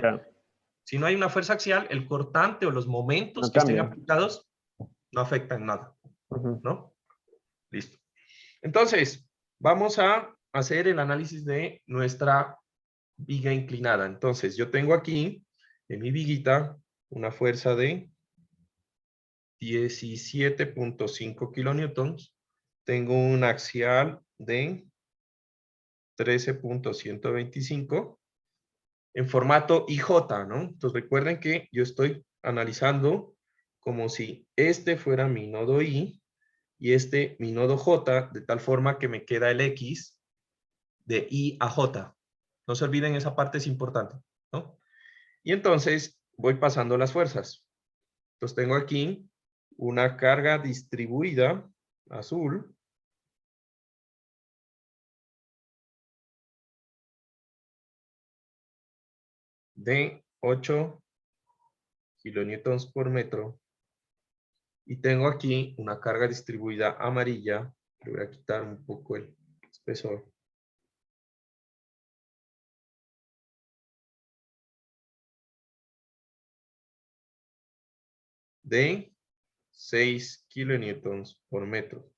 Si no hay una fuerza axial, el cortante o los momentos que estén aplicados no afectan nada. ¿No? Listo. Entonces, vamos a hacer el análisis de nuestra viga inclinada. Entonces, yo tengo aquí, en mi viguita, una fuerza de 17.5 kilonewtons. Tengo un axial de 13.125 en formato IJ, ¿no? Entonces, recuerden que yo estoy analizando como si este fuera mi nodo I y este mi nodo J, de tal forma que me queda el X de I a J. No se olviden, esa parte es importante, ¿no? Y entonces voy pasando las fuerzas. Entonces tengo aquí una carga distribuida, azul, de 8 kilonewtons por metro. Y tengo aquí una carga distribuida amarilla. Le voy a quitar un poco el espesor. De 6 kilonewtons por metro.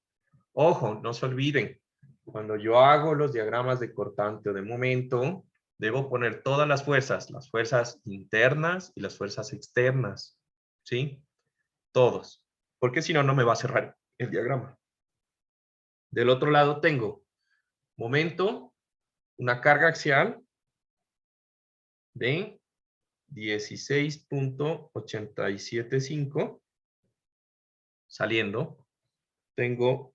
Ojo, no se olviden, cuando yo hago los diagramas de cortante o de momento, debo poner todas las fuerzas internas y las fuerzas externas, ¿sí? Todos, porque si no, no me va a cerrar el diagrama. Del otro lado tengo momento, una carga axial de 16.875 saliendo. Tengo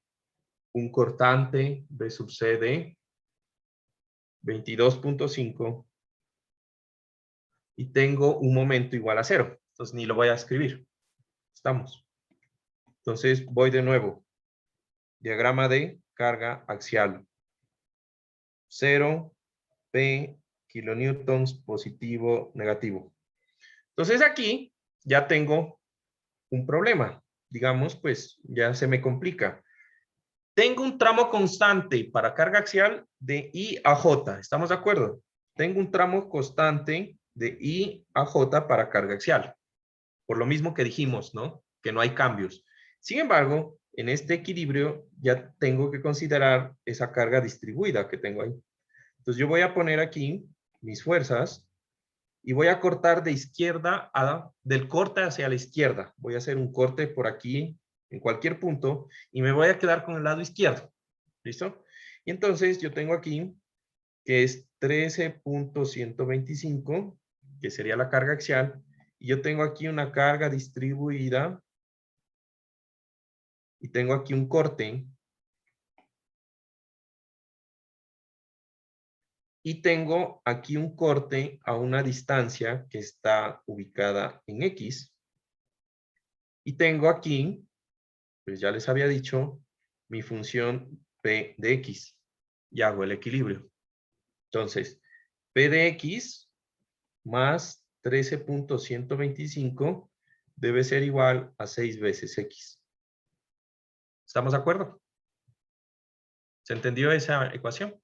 un cortante B sub C de 22.5 y tengo un momento igual a 0. Entonces ni lo voy a escribir. Estamos. Entonces voy de nuevo. Diagrama de carga axial. 0, P, kilonewtons, positivo, negativo. Entonces aquí ya tengo un problema. Digamos, pues ya se me complica. Tengo un tramo constante para carga axial de I a J. ¿Estamos de acuerdo? Tengo un tramo constante de I a J para carga axial. Por lo mismo que dijimos, ¿no? Que no hay cambios. Sin embargo, en este equilibrio ya tengo que considerar esa carga distribuida que tengo ahí. Entonces yo voy a poner aquí mis fuerzas y voy a cortar de izquierda del corte hacia la izquierda. Voy a hacer un corte por aquí en cualquier punto y me voy a quedar con el lado izquierdo. ¿Listo? Y entonces yo tengo aquí que es 13.125, que sería la carga axial, y yo tengo aquí una carga distribuida y tengo aquí un corte y tengo aquí un corte a una distancia que está ubicada en X y tengo aquí, pues ya les había dicho, mi función P de X y hago el equilibrio. Entonces, P de X más 13.125 debe ser igual a 6 veces X. ¿Estamos de acuerdo? ¿Se entendió esa ecuación?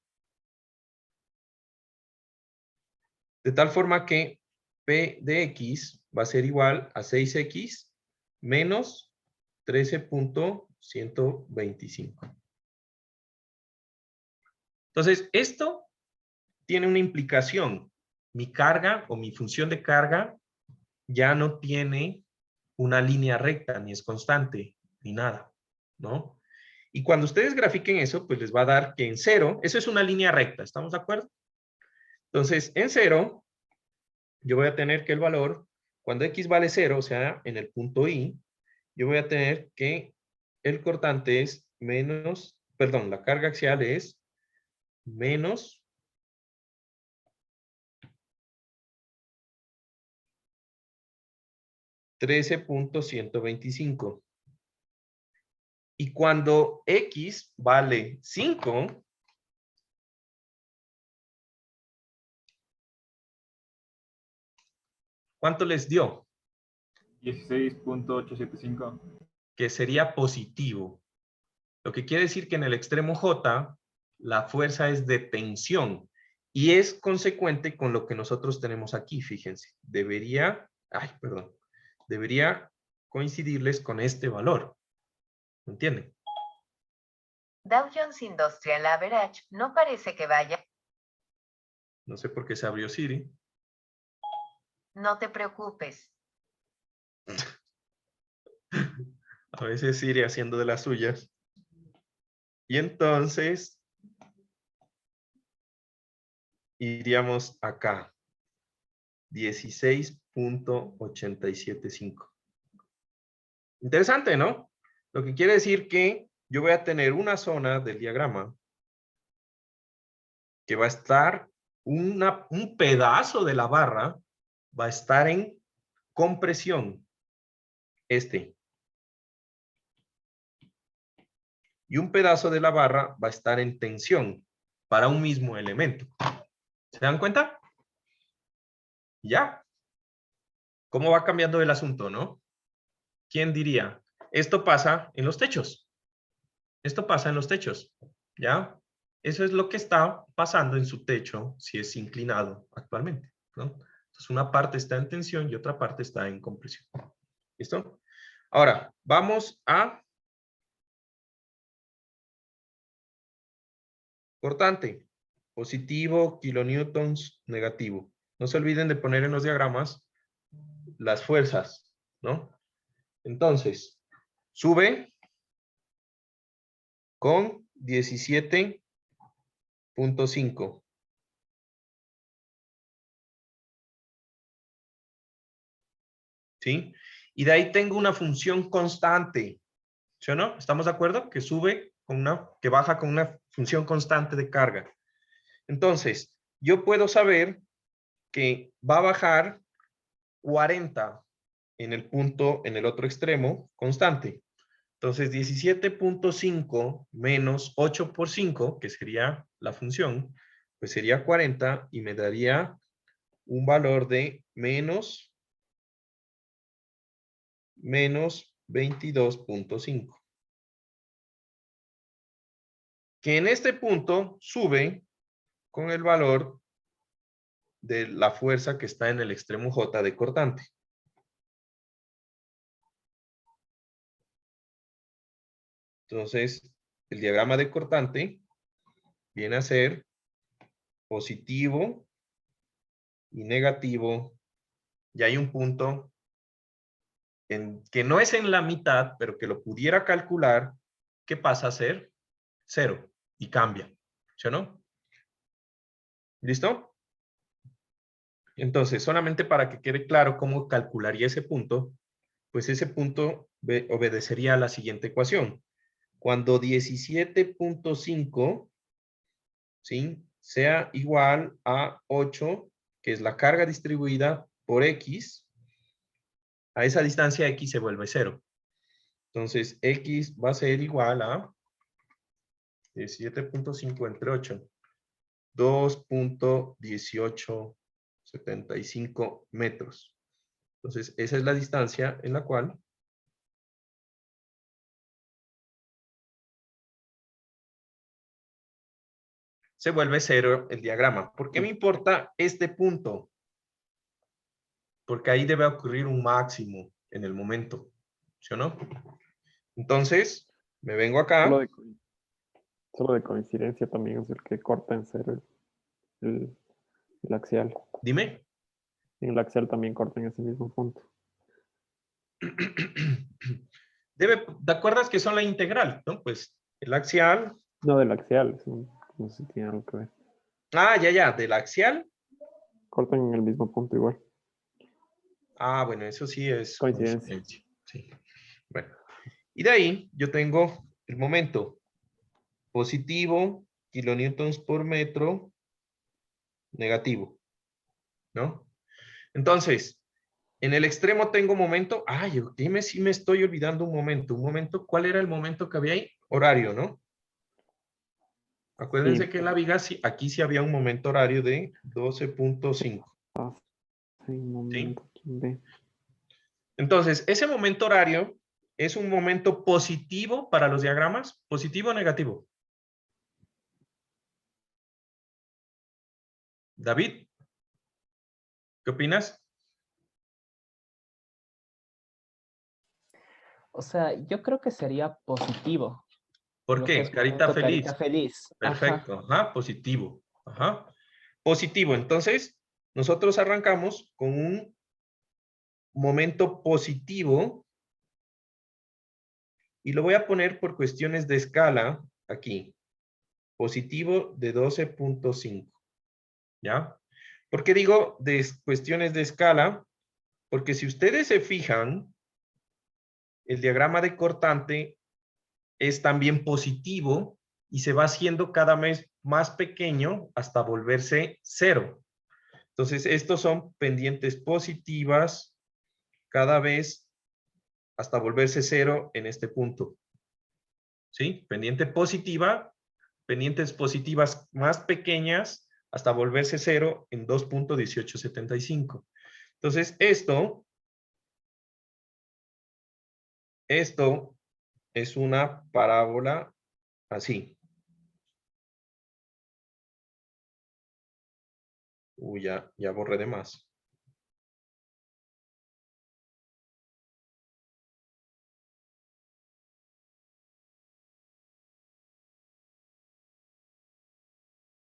De tal forma que P de X va a ser igual a 6X menos 13.125. Entonces, esto tiene una implicación. Mi carga o mi función de carga ya no tiene una línea recta, ni es constante, ni nada, ¿no? Y cuando ustedes grafiquen eso, pues les va a dar que en 0, eso es una línea recta, ¿estamos de acuerdo? Entonces, en 0, yo voy a tener que el valor, cuando X vale 0, o sea, en el punto I, yo voy a tener que el cortante es menos, perdón, la carga axial es menos 13.125. Y cuando X vale 5, ¿Cuánto les dio? 16.875. Que sería positivo. Lo que quiere decir que en el extremo J, la fuerza es de tensión. Y es consecuente con lo que nosotros tenemos aquí, fíjense. Debería coincidirles con este valor. ¿Me entienden? Dow Jones Industrial Average no parece que vaya. No sé por qué se abrió Siri. No te preocupes. A veces Siri haciendo de las suyas. Y entonces iríamos acá. 16.875. Interesante, ¿no? Lo que quiere decir que yo voy a tener una zona del diagrama que va a estar, un pedazo de la barra va a estar en compresión. Y un pedazo de la barra va a estar en tensión para un mismo elemento. ¿Se dan cuenta? ¿Ya? ¿Cómo va cambiando el asunto, no? ¿Quién diría? Esto pasa en los techos. Esto pasa en los techos. ¿Ya? Eso es lo que está pasando en su techo si es inclinado actualmente, ¿no? Entonces una parte está en tensión y otra parte está en compresión. ¿Listo? Ahora, vamos a cortante. Positivo, kilonewtons, negativo. No se olviden de poner en los diagramas las fuerzas, ¿no? Entonces, sube con 17.5. ¿Sí? Y de ahí tengo una función constante. ¿Sí o no? ¿Estamos de acuerdo? Que sube con que baja con una función constante de carga. Entonces, yo puedo saber que va a bajar 40 en el punto, en el otro extremo, constante. Entonces, 17.5 menos 8 por 5, que sería la función, pues sería 40 y me daría un valor de menos 22.5. Que en este punto sube con el valor de la fuerza que está en el extremo J de cortante. Entonces, el diagrama de cortante viene a ser positivo y negativo. Y hay un punto que no es en la mitad, pero que lo pudiera calcular, que pasa a ser 0 y cambia. ¿Sí o no? ¿Listo? Entonces, solamente para que quede claro cómo calcularía ese punto, pues ese punto obedecería a la siguiente ecuación. Cuando 17.5, ¿sí?, sea igual a 8, que es la carga distribuida por X, a esa distancia X se vuelve 0. Entonces, X va a ser igual a 17.5 entre 8. 2.1875 metros. Entonces, esa es la distancia en la cual se vuelve 0 el diagrama. ¿Por qué me importa este punto? Porque ahí debe ocurrir un máximo en el momento. ¿Sí o no? Entonces, me vengo acá. Solo de coincidencia también es el que corta en 0 el axial. Dime. En el axial también corta en ese mismo punto. ¿Te acuerdas que son la integral? ¿No? Pues el axial. No, del axial. No sé si tiene algo que ver. Ah, ya. Del axial. Cortan en el mismo punto igual. Ah, bueno, eso sí es coincidencia. Sí. Bueno. Y de ahí yo tengo el momento positivo, kilonewtons por metro, negativo, ¿no? Entonces, en el extremo tengo momento. Ay, dime si me estoy olvidando un momento. Un momento, ¿cuál era el momento que había ahí? Horario, ¿no? Acuérdense Sí. que en la viga aquí sí había un momento horario de 12.5. Sí, un momento. ¿Sí? B. Entonces, ese momento horario es un momento positivo para los diagramas. ¿Positivo o negativo? David, ¿qué opinas? O sea, yo creo que sería positivo. ¿Por Lo que qué? es Carita momento feliz. carita feliz. Perfecto. Ajá, positivo. Ajá. Positivo. Entonces, nosotros arrancamos con un momento positivo y lo voy a poner por cuestiones de escala aquí. Positivo de 12.5. ¿Ya? ¿Por qué digo de cuestiones de escala? Porque si ustedes se fijan, el diagrama de cortante es también positivo y se va haciendo cada vez más pequeño hasta volverse 0. Entonces, estos son pendientes positivas cada vez hasta volverse 0 en este punto. ¿Sí? Pendiente positiva, pendientes positivas más pequeñas hasta volverse 0 en 2.1875. Entonces, esto es una parábola así. Uy, ya borré de más.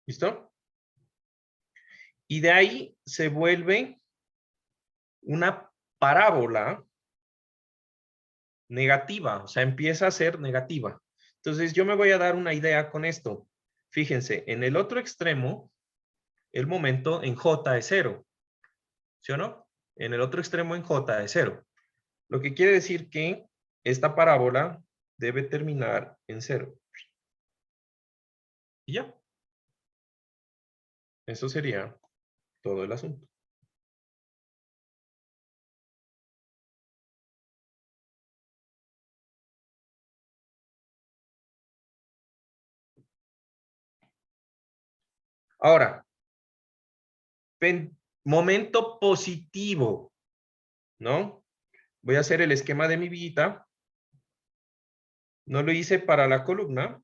¿Listo? Y de ahí se vuelve una parábola negativa, o sea, empieza a ser negativa. Entonces, yo me voy a dar una idea con esto. Fíjense, en el otro extremo, el momento en J es 0. ¿Sí o no? En el otro extremo en J es 0. Lo que quiere decir que esta parábola debe terminar en 0. Y ya. Eso sería todo el asunto. Ahora, momento positivo, ¿no? Voy a hacer el esquema de mi viguita. No lo hice para la columna,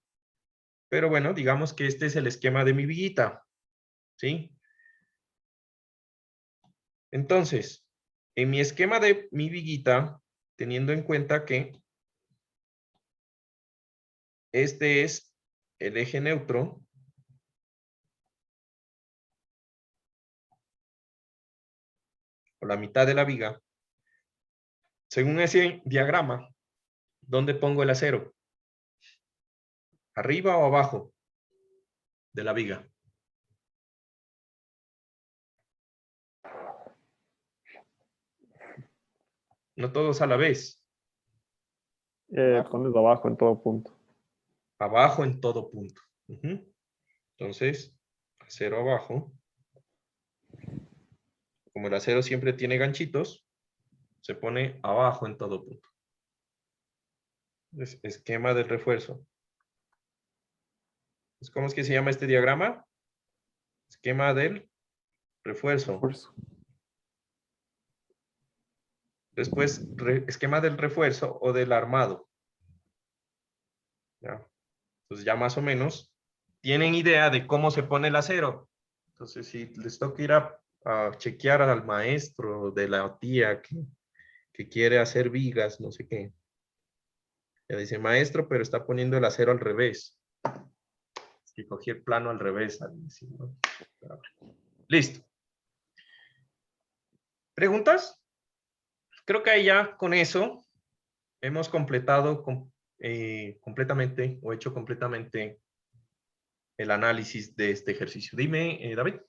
pero bueno, digamos que este es el esquema de mi viguita, ¿sí? Entonces, en mi esquema de mi viguita, teniendo en cuenta que este es el eje neutro, o la mitad de la viga, según ese diagrama, ¿dónde pongo el acero? ¿Arriba o abajo de la viga? No todos a la vez. Pones abajo en todo punto. Abajo en todo punto. Entonces, acero abajo. Como el acero siempre tiene ganchitos, se pone abajo en todo punto. Entonces, esquema del refuerzo. ¿Cómo es que se llama este diagrama? Esquema del refuerzo. Después, esquema del refuerzo o del armado. ¿Ya? Entonces ya más o menos tienen idea de cómo se pone el acero. Entonces, si les toca ir a chequear al maestro de la tía que quiere hacer vigas, no sé qué. Ya dice, maestro, pero está poniendo el acero al revés. Es que cogí el plano al revés. ¿No? Listo. ¿Preguntas? Creo que ahí ya con eso hemos completado completamente o hecho completamente el análisis de este ejercicio. Dime, David.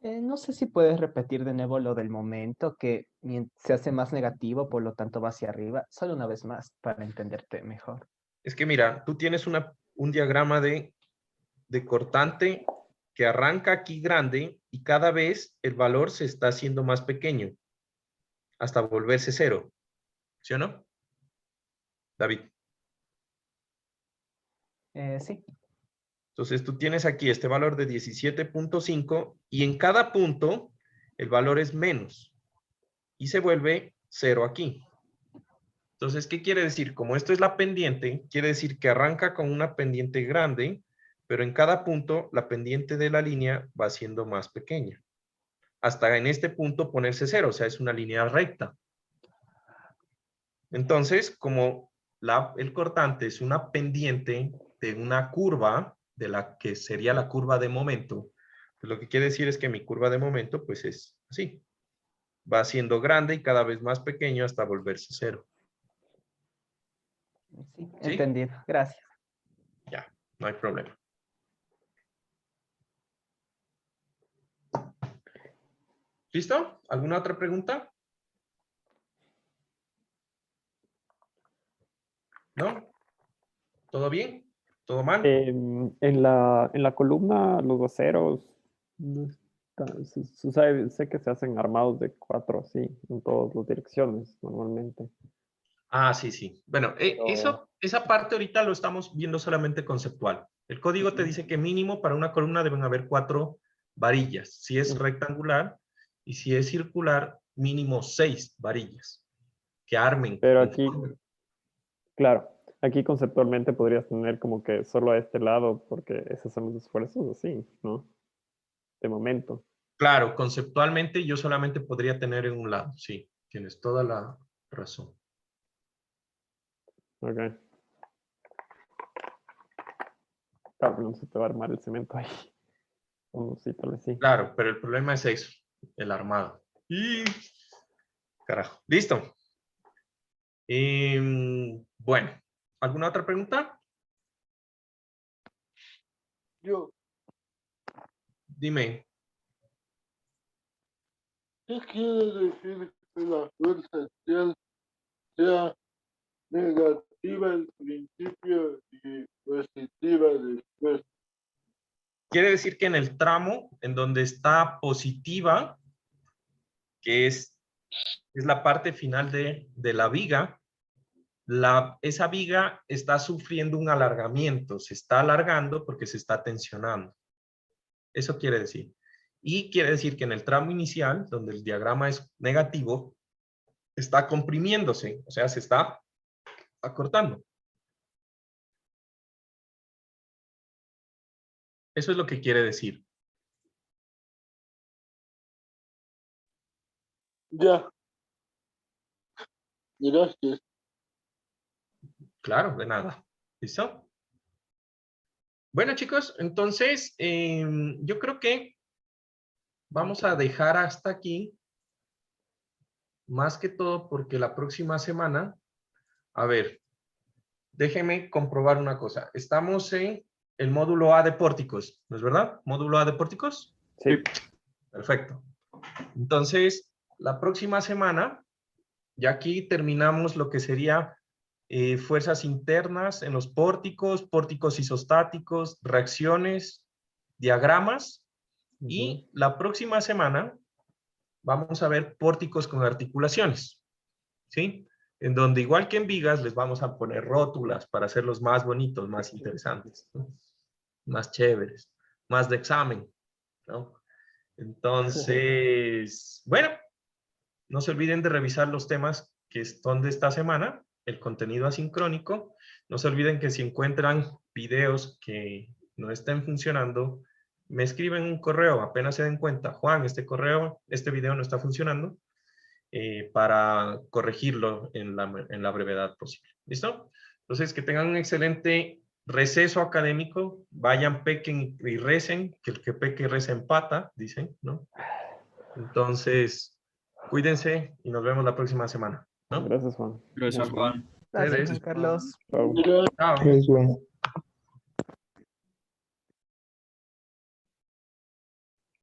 No sé si puedes repetir de nuevo lo del momento que se hace más negativo, por lo tanto va hacia arriba. Solo una vez más para entenderte mejor. Es que mira, tú tienes un diagrama de cortante que arranca aquí grande y cada vez el valor se está haciendo más pequeño hasta volverse 0. ¿Sí o no? David. Sí. Entonces tú tienes aquí este valor de 17.5 y en cada punto el valor es menos. y se vuelve 0 aquí. Entonces, ¿qué quiere decir? Como esto es la pendiente, quiere decir que arranca con una pendiente grande, pero en cada punto la pendiente de la línea va siendo más pequeña. Hasta en este punto ponerse 0, o sea, es una línea recta. Entonces, como el cortante es una pendiente de una curva, de la que sería la curva de momento, pues lo que quiere decir es que mi curva de momento, pues es así. Va siendo grande y cada vez más pequeño hasta volverse 0. Sí, entendido. Gracias. Ya, no hay problema. ¿Listo? ¿Alguna otra pregunta? ¿No? ¿Todo bien? ¿Todo mal? En la columna, los voceros, no sé que se hacen armados de 4 así, en todas las direcciones, normalmente. Ah, sí, sí. Bueno, esa parte ahorita lo estamos viendo solamente conceptual. El código te dice que mínimo para una columna deben haber 4 varillas. Si es rectangular y si es circular, mínimo 6 varillas que armen. Pero aquí, claro, aquí conceptualmente podrías tener como que solo a este lado, porque esos son los esfuerzos así, ¿no? De momento. Claro, conceptualmente yo solamente podría tener en un lado, sí. Tienes toda la razón. Ok. Claro, no se te va a armar el cemento ahí. O sí, tal vez sí. Claro, pero el problema es eso, el armado. Y... carajo. Listo. Bueno, ¿alguna otra pregunta? Yo. Dime. ¿Qué quiere decir que la fuerza sea negativa al principio y positiva después? Quiere decir que en el tramo en donde está positiva, que es la parte final de la viga, esa viga está sufriendo un alargamiento, se está alargando porque se está tensionando. Eso quiere decir. Y quiere decir que en el tramo inicial, donde el diagrama es negativo, está comprimiéndose, o sea, se está acortando. Eso es lo que quiere decir. Ya. Gracias. Claro, de nada. ¿Listo? Bueno, chicos, entonces yo creo que vamos a dejar hasta aquí. Más que todo porque la próxima semana, a ver, déjenme comprobar una cosa. Estamos en el módulo A de pórticos, ¿no es verdad? ¿Módulo A de pórticos? Sí. Perfecto. Entonces, la próxima semana, ya aquí terminamos lo que sería fuerzas internas en los pórticos, pórticos isostáticos, reacciones, diagramas. Y la próxima semana vamos a ver pórticos con articulaciones, ¿sí? En donde igual que en vigas les vamos a poner rótulas para hacerlos más bonitos, más interesantes, ¿no? Más chéveres, más de examen, ¿no? Entonces, bueno, no se olviden de revisar los temas que son de esta semana, el contenido asincrónico. No se olviden que si encuentran videos que no estén funcionando, me escriben un correo, apenas se den cuenta, Juan, este video no está funcionando, para corregirlo en la brevedad posible. ¿Listo? Entonces, que tengan un excelente receso académico, vayan, pequen y recen, que el que peque y reza empata, dicen, ¿no? Entonces, cuídense y nos vemos la próxima semana, ¿no? Gracias, Juan. Gracias, Juan. Gracias, Juan Carlos. Chao. Chao. Gracias, Juan.